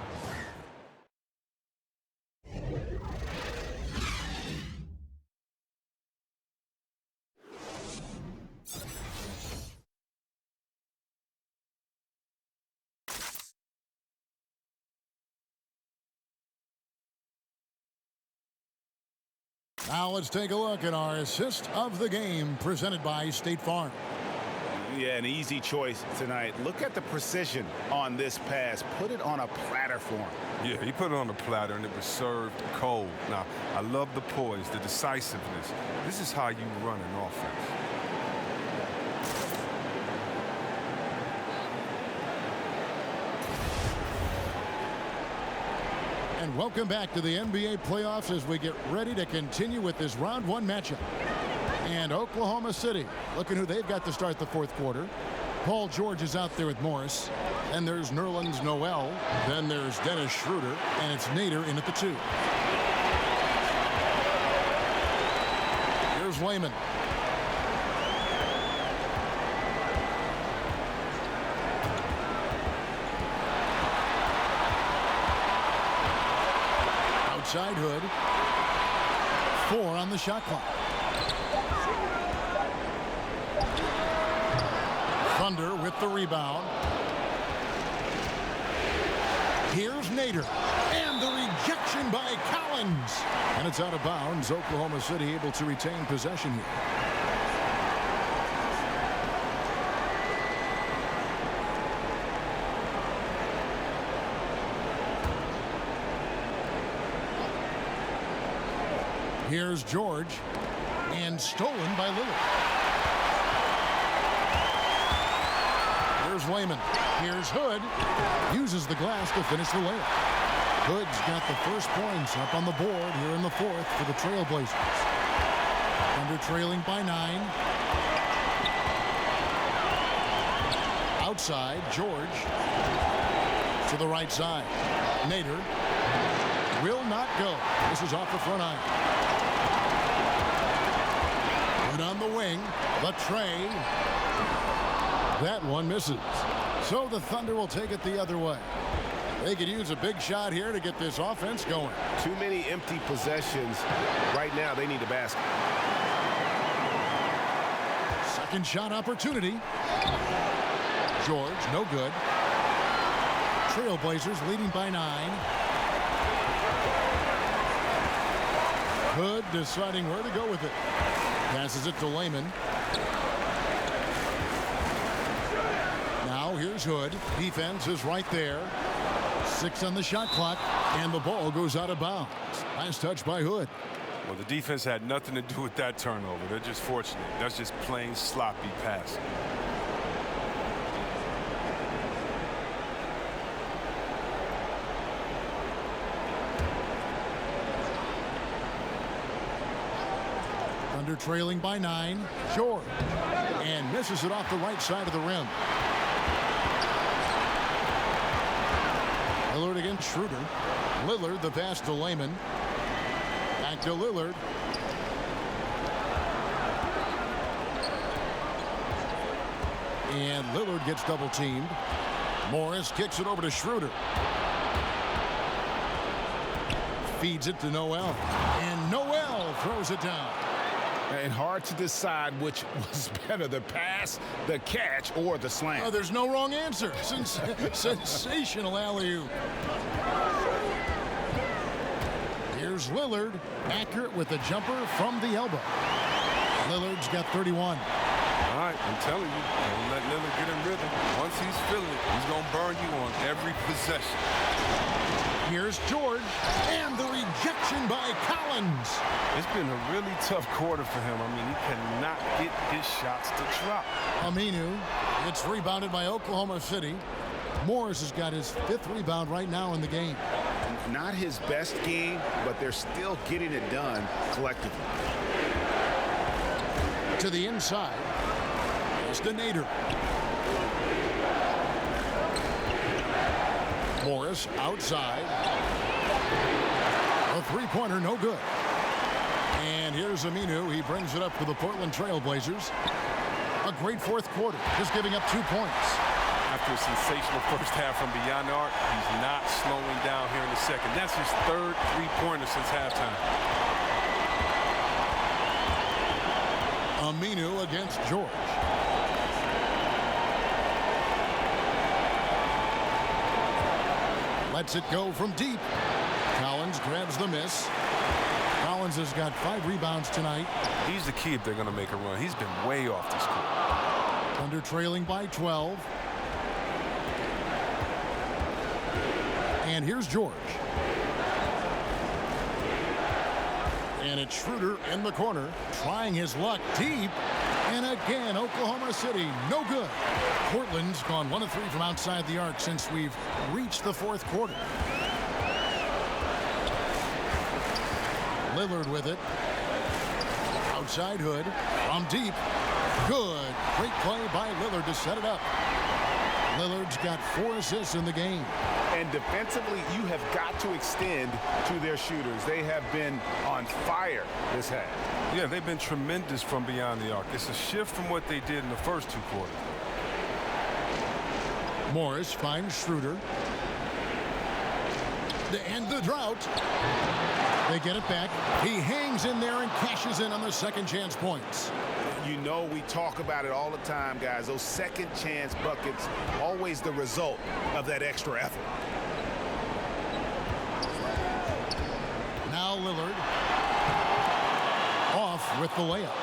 Speaker 2: Now let's take a look at our assist of the game presented by State Farm.
Speaker 6: Yeah, an easy choice tonight. Look at the precision on this pass. Put it on a platter for him.
Speaker 4: Yeah, he put it on a platter, and it was served cold. Now, I love the poise, the decisiveness. This is how you run an offense.
Speaker 2: And welcome back to the NBA playoffs as we get ready to continue with this round 1 matchup. And Oklahoma City, looking who they've got to start the fourth quarter. Paul George is out there with Morris. Then there's Nerlens Noel. Then there's Dennis Schroeder. And it's Nader in at the 2. Here's Wayman. Outside Hood. 4 on the shot clock. Thunder with the rebound. Here's Nader. And the rejection by Collins. And it's out of bounds. Oklahoma City able to retain possession here. Here's George. And stolen by Lillard. Here's Wayman. Here's Hood. Uses the glass to finish the layup. Hood's got the first points up on the board here in the fourth for the Trailblazers. Thunder trailing by 9. Outside, George. To the right side. Nader. Will not go. This is off the front iron. Hood on the wing. The tray. That one misses. So the Thunder will take it the other way. They could use a big shot here to get this offense going.
Speaker 3: Too many empty possessions. Right now, they need a basket.
Speaker 2: Second shot opportunity. George, no good. Trailblazers leading by 9. Hood deciding where to go with it. Passes it to Layman. Now here's Hood. Defense is right there. 6 on the shot clock, and the ball goes out of bounds. Nice touch by Hood.
Speaker 4: Well, the defense had nothing to do with that turnover. They're just fortunate. That's just plain sloppy passing.
Speaker 2: Thunder trailing by 9. George. And misses it off the right side of the rim. Lillard against Schroeder. Lillard, the pass to Layman. Back to Lillard. And Lillard gets double teamed. Morris kicks it over to Schroeder. Feeds it to Noel. And Noel throws it down.
Speaker 6: And hard to decide which was better, the pass, the catch, or the slam.
Speaker 2: Oh, there's no wrong answer. Sensational alley-oop. Here's Lillard, accurate with a jumper from the elbow. Lillard's got 31.
Speaker 4: All right, I'm telling you, don't let Lillard get in rhythm. Once he's feeling it, he's going to burn you on every possession.
Speaker 2: Here's George, and the rejection by Collins.
Speaker 4: It's been a really tough quarter for him. I mean, he cannot get his shots to drop.
Speaker 2: Aminu, it's rebounded by Oklahoma City. Morris has got his 5th rebound right now in the game.
Speaker 6: Not his best game, but they're still getting it done collectively.
Speaker 2: To the inside. It's the Nader. Morris outside. A three-pointer, no good. And here's Aminu. He brings it up for the Portland Trailblazers. A great fourth quarter, just giving up 2 points.
Speaker 4: After a sensational first half from beyond the arc, he's not slowing down here in the second. That's his 3rd three-pointer since halftime.
Speaker 2: Aminu against George. Lets it go from deep. Collins grabs the miss. Collins has got 5 rebounds tonight.
Speaker 4: He's the key if they're going to make a run. He's been way off this court.
Speaker 2: Thunder trailing by 12. And here's George. And it's Schroeder in the corner, trying his luck deep. And again, Oklahoma City, no good. Portland's gone 1 of 3 from outside the arc since we've reached the fourth quarter. Lillard with it. Outside Hood. From deep. Good. Great play by Lillard to set it up. Lillard's got 4 assists in the game.
Speaker 6: And defensively, you have got to extend to their shooters. They have been on fire this half.
Speaker 4: Yeah, they've been tremendous from beyond the arc. It's a shift from what they did in the first 2 quarters.
Speaker 2: Morris finds Schroeder. to end the drought. They get it back. He hangs in there and cashes in on the second chance points.
Speaker 6: You know, we talk about it all the time, guys. Those second chance buckets, always the result of that extra effort.
Speaker 2: Now Lillard off with the layup.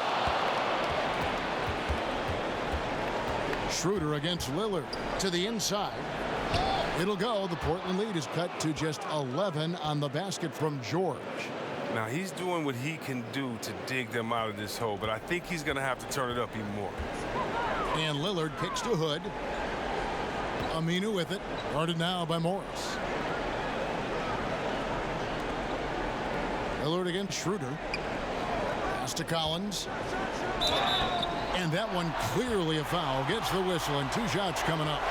Speaker 2: Schroeder against Lillard to the inside. It'll go. The Portland lead is cut to just 11 on the basket from George.
Speaker 4: Now, he's doing what he can do to dig them out of this hole, but I think he's going to have to turn it up even more.
Speaker 2: And Lillard kicks to Hood. Aminu with it. Guarded now by Morris. Lillard against Schroeder. Pass to Collins. And that one clearly a foul. Gets the whistle and 2 shots coming up.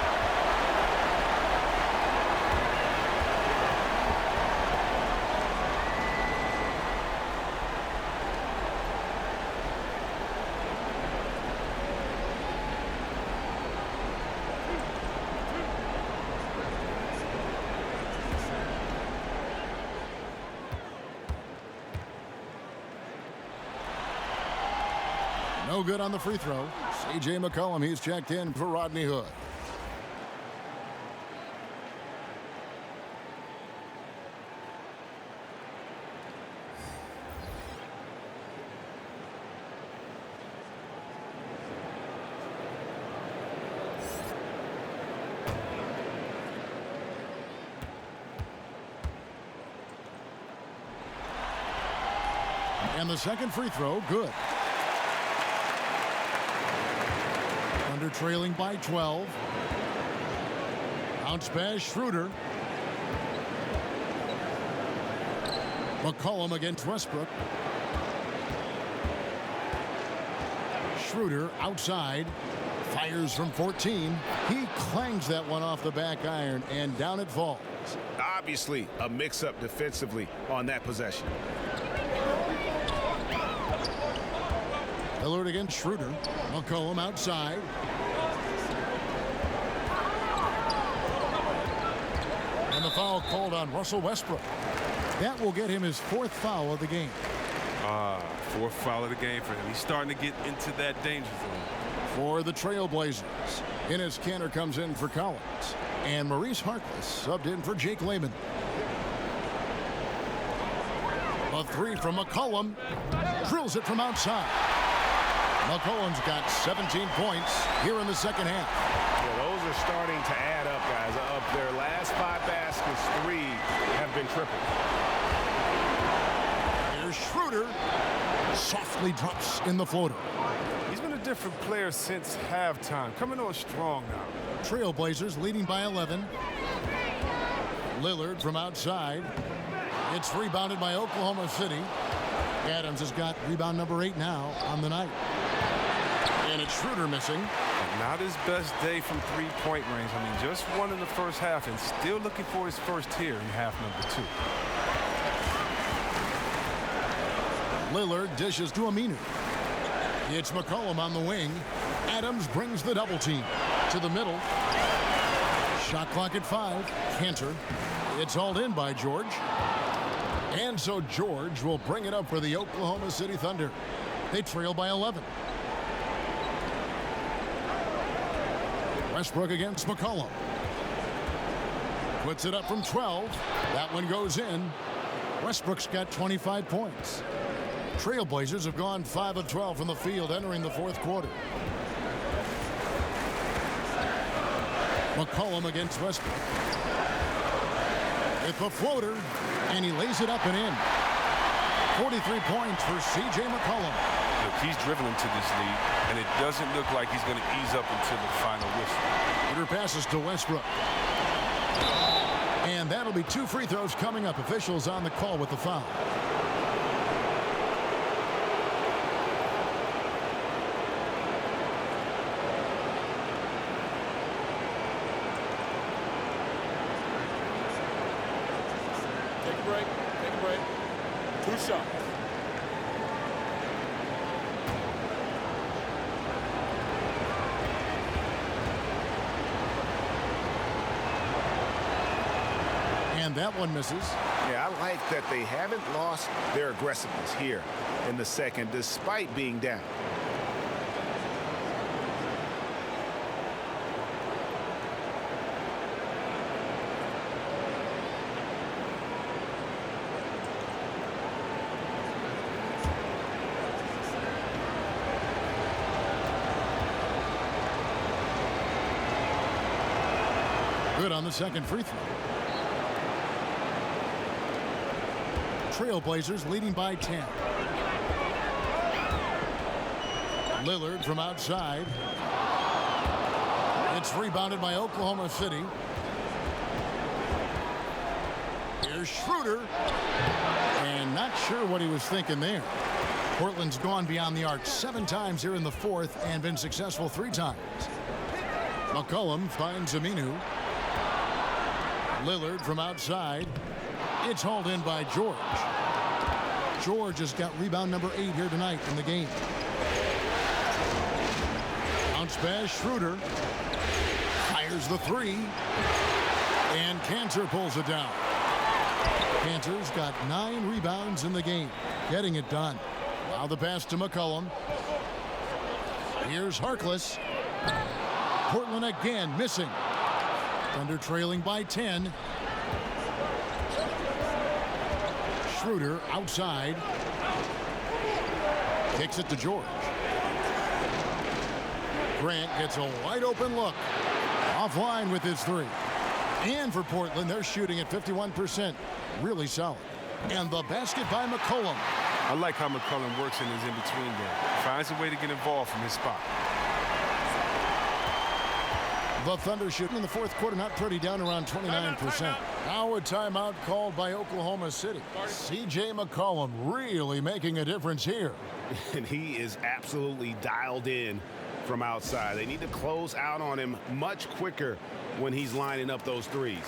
Speaker 2: No good on the free throw. C.J. McCollum, he's checked in for Rodney Hood. And the second free throw, good. Under trailing by 12. Bounce pass, Schroeder. McCollum against Westbrook. Schroeder outside. Fires from 14. He clangs that one off the back iron, and down it falls.
Speaker 6: Obviously, a mix-up defensively on that possession.
Speaker 2: Lillard against Schroeder. McCollum outside. And the foul called on Russell Westbrook. That will get him his 4th foul of the game.
Speaker 4: 4th foul of the game for him. He's starting to get into that danger zone.
Speaker 2: For the Trailblazers, Enes Kanter comes in for Collins. And Maurice Harkless subbed in for Jake Layman. A 3 from McCollum. Drills it from outside. McCollum's got 17 points here in the second half.
Speaker 3: Yeah, those are starting to add up, guys. Of their last 5 baskets, 3 have been triple.
Speaker 2: Here's Schroeder. Softly drops in the floater.
Speaker 4: He's been a different player since halftime. Coming on strong now.
Speaker 2: Trailblazers leading by 11. Lillard from outside. It's rebounded by Oklahoma City. Adams has got rebound number 8 now on the night. And it's Schroeder missing.
Speaker 4: Not his best day from 3-point range. I mean, just one in the first half and still looking for his first here in half number 2.
Speaker 2: Lillard dishes to Aminu. It's McCollum on the wing. Adams brings the double team to the middle. Shot clock at 5. Kanter. It's hauled in by George. And so George will bring it up for the Oklahoma City Thunder. They trail by 11. Westbrook against McCollum. Puts it up from 12. That one goes in. Westbrook's got 25 points. Trailblazers have gone 5 of 12 from the field entering the 4th quarter. McCollum against Westbrook. It's a floater, and he lays it up and in. 43 points for C.J. McCollum.
Speaker 4: Look, he's driven into this lead, and it doesn't look like he's going to ease up until the final whistle.
Speaker 2: Peter passes to Westbrook. And that'll be 2 free throws coming up. Officials on the call with the foul.
Speaker 9: Take a break. Take a break. 2 shots.
Speaker 2: And that one misses.
Speaker 6: Yeah, I like that they haven't lost their aggressiveness here in the second, despite being down.
Speaker 2: Good on the second free throw. Trailblazers leading by 10. Lillard from outside. It's rebounded by Oklahoma City. Here's Schroeder. And not sure what he was thinking there. Portland's gone beyond the arc 7 times here in the fourth and been successful 3 times. McCollum finds Aminu. Lillard from outside. It's hauled in by George. George has got rebound number 8 here tonight in the game. Bounce pass, Schroeder. Fires the 3. And Cantor pulls it down. Cantor's got 9 rebounds in the game. Getting it done. Now the pass to McCollum. Here's Harkless. Portland again missing. Thunder trailing by 10. Schroeder outside. Kicks it to George. Grant gets a wide open look. Offline with his 3. And for Portland, they're shooting at 51%. Really solid. And the basket by McCollum.
Speaker 4: I like how McCollum works in his in-between game. Finds a way to get involved from his spot.
Speaker 2: The Thunder shooting in the fourth quarter, not pretty, down around 29%. Now a timeout called by Oklahoma City. C.J. McCollum really making a difference here.
Speaker 3: And he is absolutely dialed in from outside. They need to close out on him much quicker when he's lining up those threes.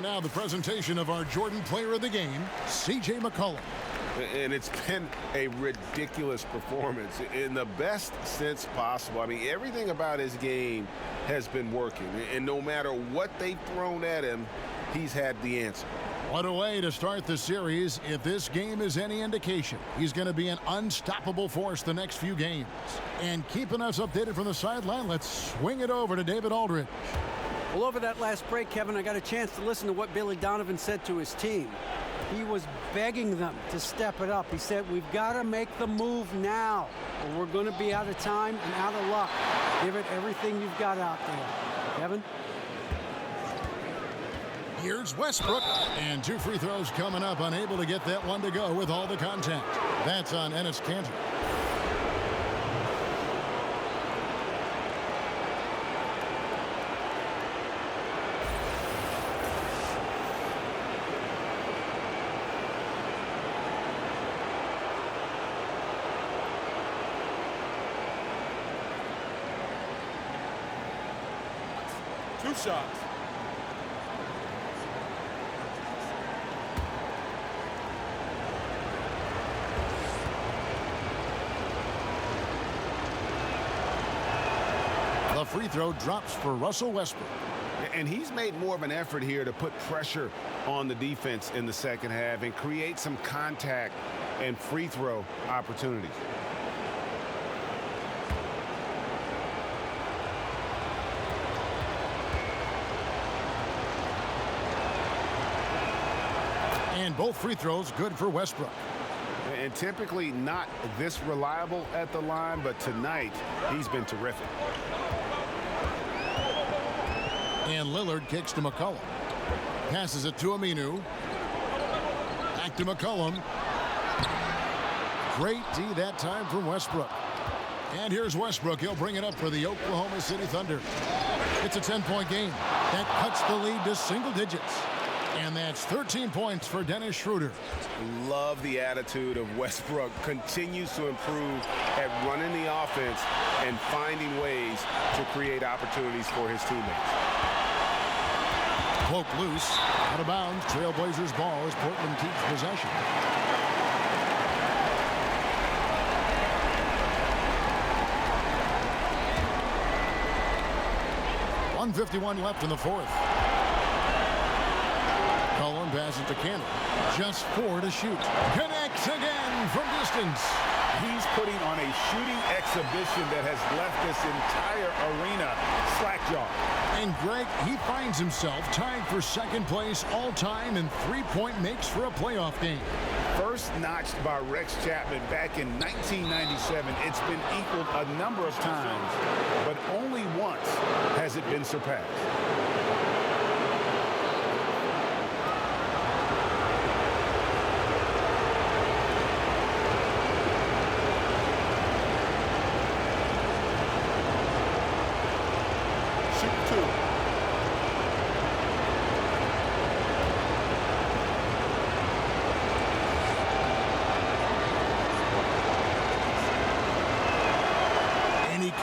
Speaker 2: Now the presentation of our Jordan Player of the Game, C.J. McCollum.
Speaker 3: And it's been a ridiculous performance in the best sense possible. I mean, everything about his game has been working. And no matter what they've thrown at him, he's had the answer.
Speaker 2: What a way to start the series. If this game is any indication, he's going to be an unstoppable force the next few games. And keeping us updated from the sideline, let's swing it over to David Aldridge.
Speaker 7: Well, over that last break, Kevin, I got a chance to listen to what Billy Donovan said to his team. He was begging them to step it up. He said, we've got to make the move now, or we're going to be out of time and out of luck. Give it everything you've got out there. Kevin?
Speaker 2: Here's Westbrook, and 2 free throws coming up, unable to get that one to go with all the contact. That's on Enes Kanter.
Speaker 9: Two shots.
Speaker 2: The free throw drops for Russell Westbrook.
Speaker 3: And he's made more of an effort here to put pressure on the defense in the second half and create some contact and free throw opportunities.
Speaker 2: And both free throws good for Westbrook.
Speaker 3: And typically not this reliable at the line, but tonight he's been terrific.
Speaker 2: And Lillard kicks to McCollum. Passes it to Aminu. Back to McCollum. Great D that time from Westbrook. And here's Westbrook. He'll bring it up for the Oklahoma City Thunder. It's a 10-point game. That cuts the lead to single digits. And that's 13 points for Dennis Schroeder.
Speaker 3: Love the attitude of Westbrook. Continues to improve at running the offense and finding ways to create opportunities for his teammates.
Speaker 2: Poke loose. Out of bounds. Trailblazers ball as Portland keeps possession. .151 left in the fourth. Cullen passes to Cannon. Just 4 to shoot. Connects again from distance.
Speaker 6: He's putting on a shooting exhibition that has left this entire arena slack-jawed.
Speaker 2: And Greg, he finds himself tied for second place all-time in three-point makes for a playoff game.
Speaker 6: First notched by Rex Chapman back in 1997. It's been equaled a number of times, but only once has it been surpassed.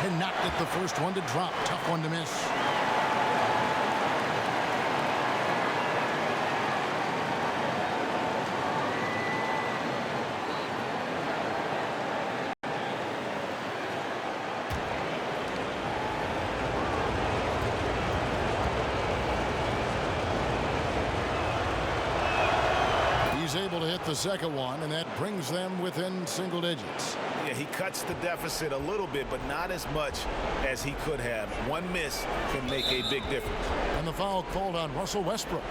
Speaker 2: Cannot get the first one to drop. Tough one to miss. He's able to hit the second one, and that brings them within single digits.
Speaker 6: Yeah, he cuts the deficit a little bit, but not as much as he could have. One miss can make a big difference.
Speaker 2: And the foul called on Russell Westbrook.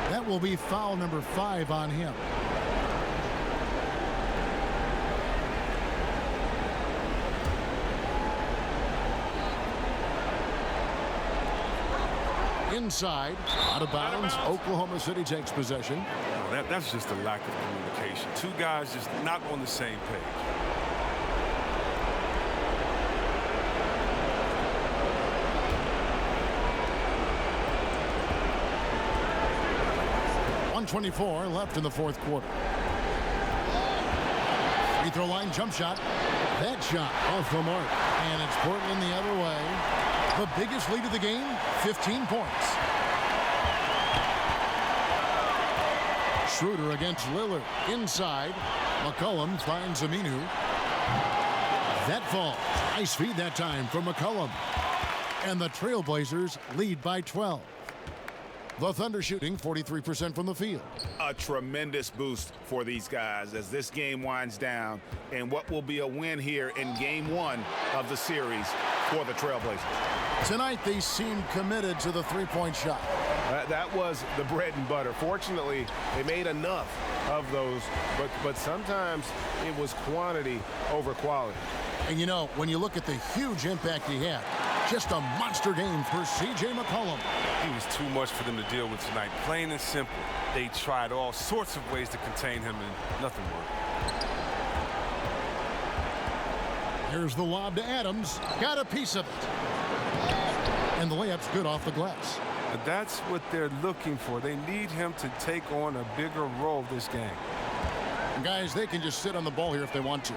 Speaker 2: That will be foul number 5 on him. Inside, out of bounds. Oklahoma City takes possession.
Speaker 4: That's just a lack of communication. Two guys just not on the same page.
Speaker 2: .124 left in the fourth quarter. Free throw line jump shot. That shot off the mark. And it's Portland the other way. The biggest lead of the game, 15 points. Schroeder against Lillard. Inside. McCollum finds Aminu. That falls. Nice feed that time from McCollum. And the Trailblazers lead by 12. The Thunder shooting 43% from the field.
Speaker 6: A tremendous boost for these guys as this game winds down, and what will be a win here in game 1 of the series for the Trailblazers.
Speaker 2: Tonight they seem committed to the three-point shot.
Speaker 3: That was the bread and butter. Fortunately, they made enough of those, but sometimes it was quantity over quality.
Speaker 2: And you know, when you look at the huge impact he had, just a monster game for C.J. McCollum.
Speaker 4: He was too much for them to deal with tonight. Plain and simple. They tried all sorts of ways to contain him, and nothing worked.
Speaker 2: Here's the lob to Adams. Got a piece of it. And the layup's good off the glass.
Speaker 4: That's what they're looking for. They need him to take on a bigger role this game.
Speaker 2: And guys, they can just sit on the ball here if they want to.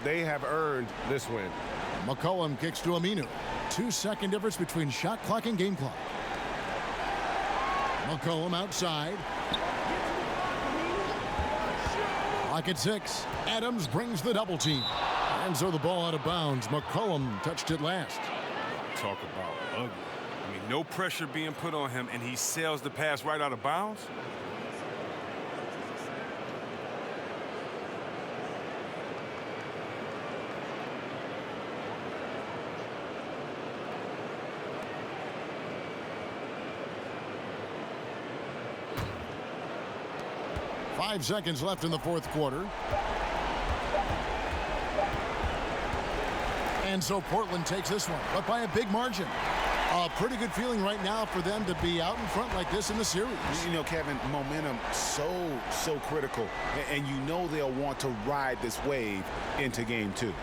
Speaker 3: They have earned this win.
Speaker 2: McCollum kicks to Aminu. 2-second difference between shot clock and game clock. McCollum outside. Clock at 6. Adams brings the double team. And so the ball out of bounds. McCollum touched it last.
Speaker 4: Talk about ugly. I mean, no pressure being put on him, and he sails the pass right out of bounds.
Speaker 2: Five seconds left in the fourth quarter. And so Portland takes this one, but by a big margin. A pretty good feeling right now for them to be out in front like this in the series.
Speaker 6: You know, Kevin, momentum so critical. And you know they'll want to ride this wave into game 2.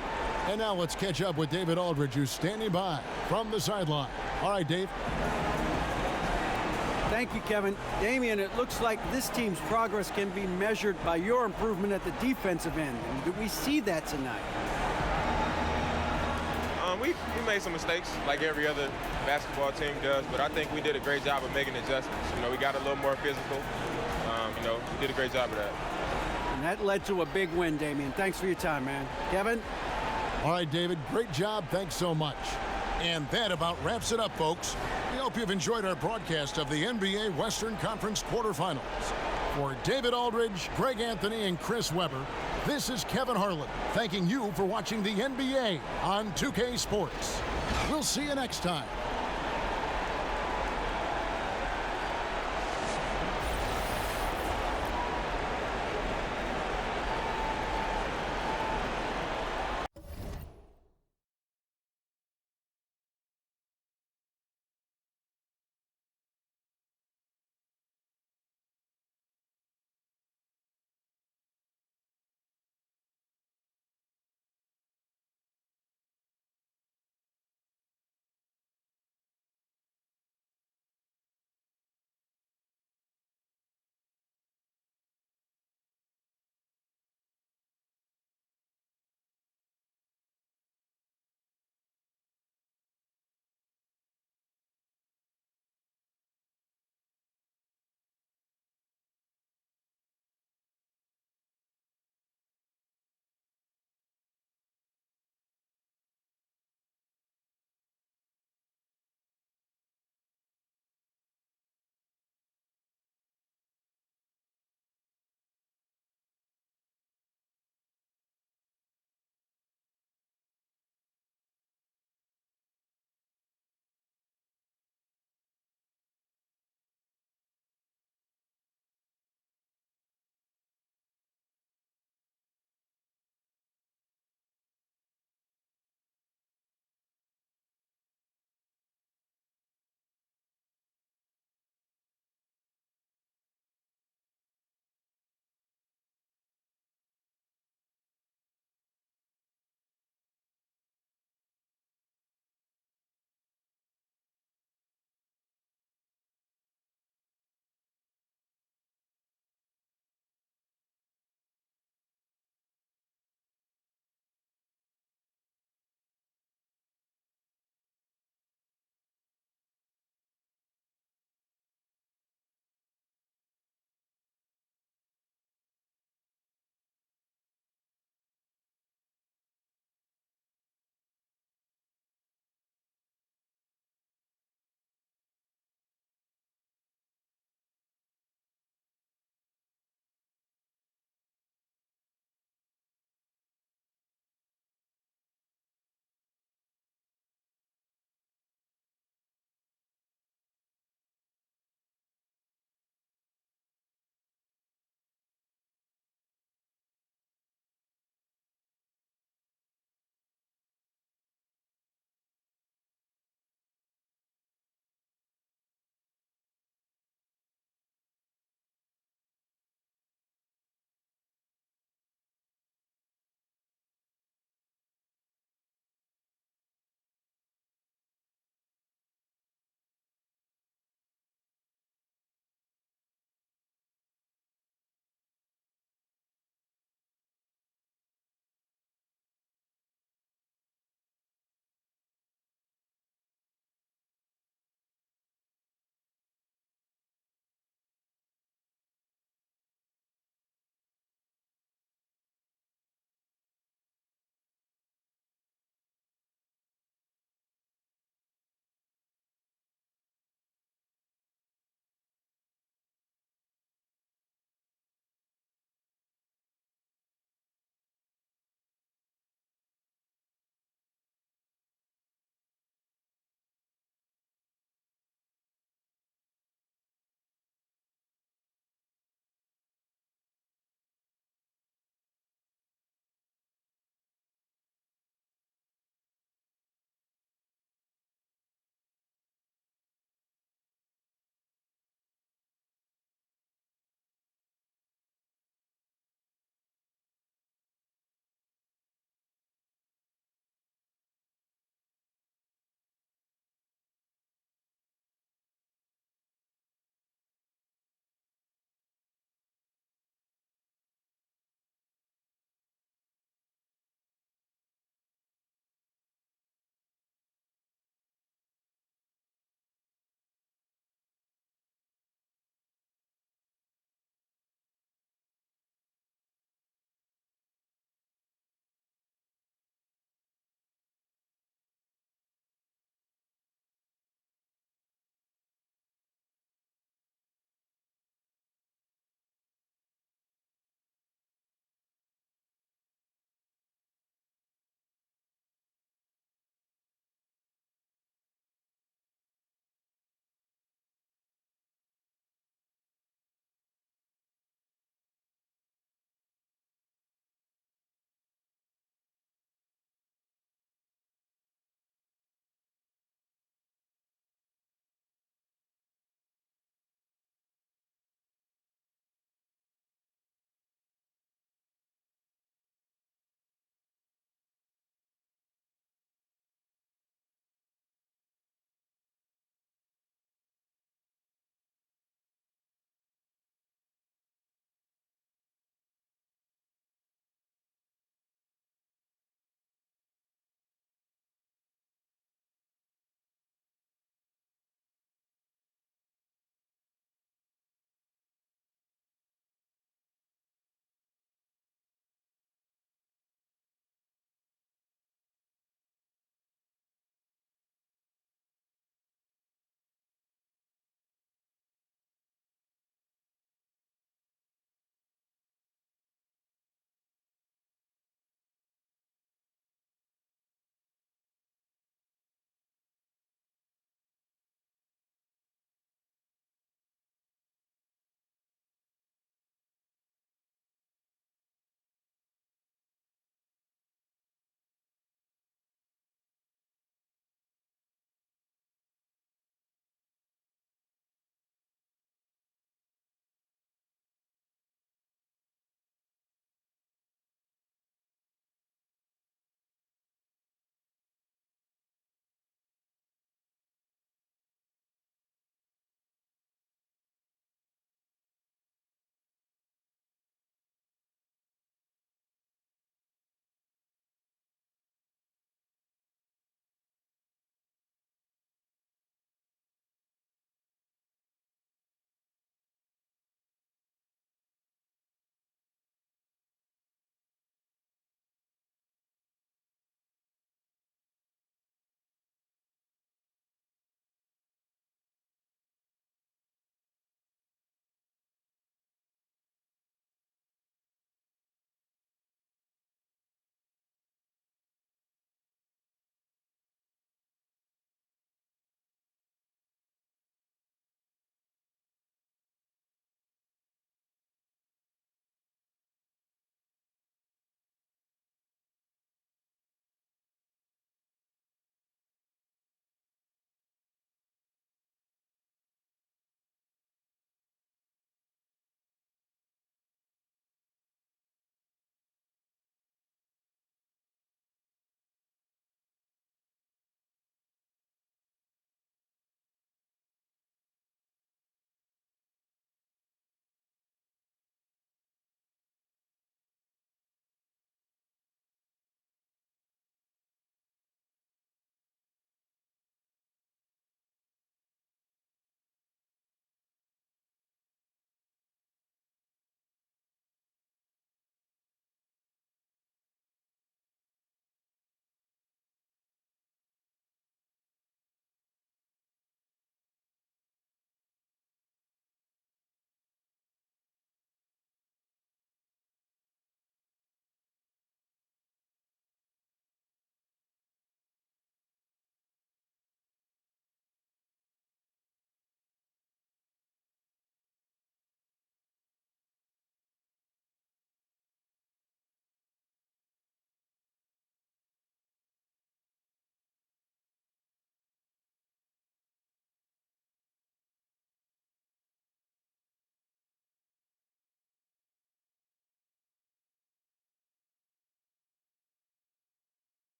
Speaker 2: And now let's catch up with David Aldridge, who's standing by from the sideline. All right, Dave.
Speaker 7: Thank you, Kevin. Damian, it looks like this team's progress can be measured by your improvement at the defensive end. And do we see that tonight?
Speaker 9: We made some mistakes like every other basketball team does, but I think we did a great job of making adjustments. You know, we got a little more physical. You know, we did a great job of that.
Speaker 7: And that led to a big win, Damian. Thanks for your time, man. Kevin?
Speaker 2: All right, David, great job. Thanks so much. And that about wraps it up, folks. We hope you've enjoyed our broadcast of the NBA Western Conference quarterfinals. For David Aldridge, Greg Anthony, and Chris Webber, this is Kevin Harlan, thanking you for watching the NBA on 2K Sports. We'll see you next time.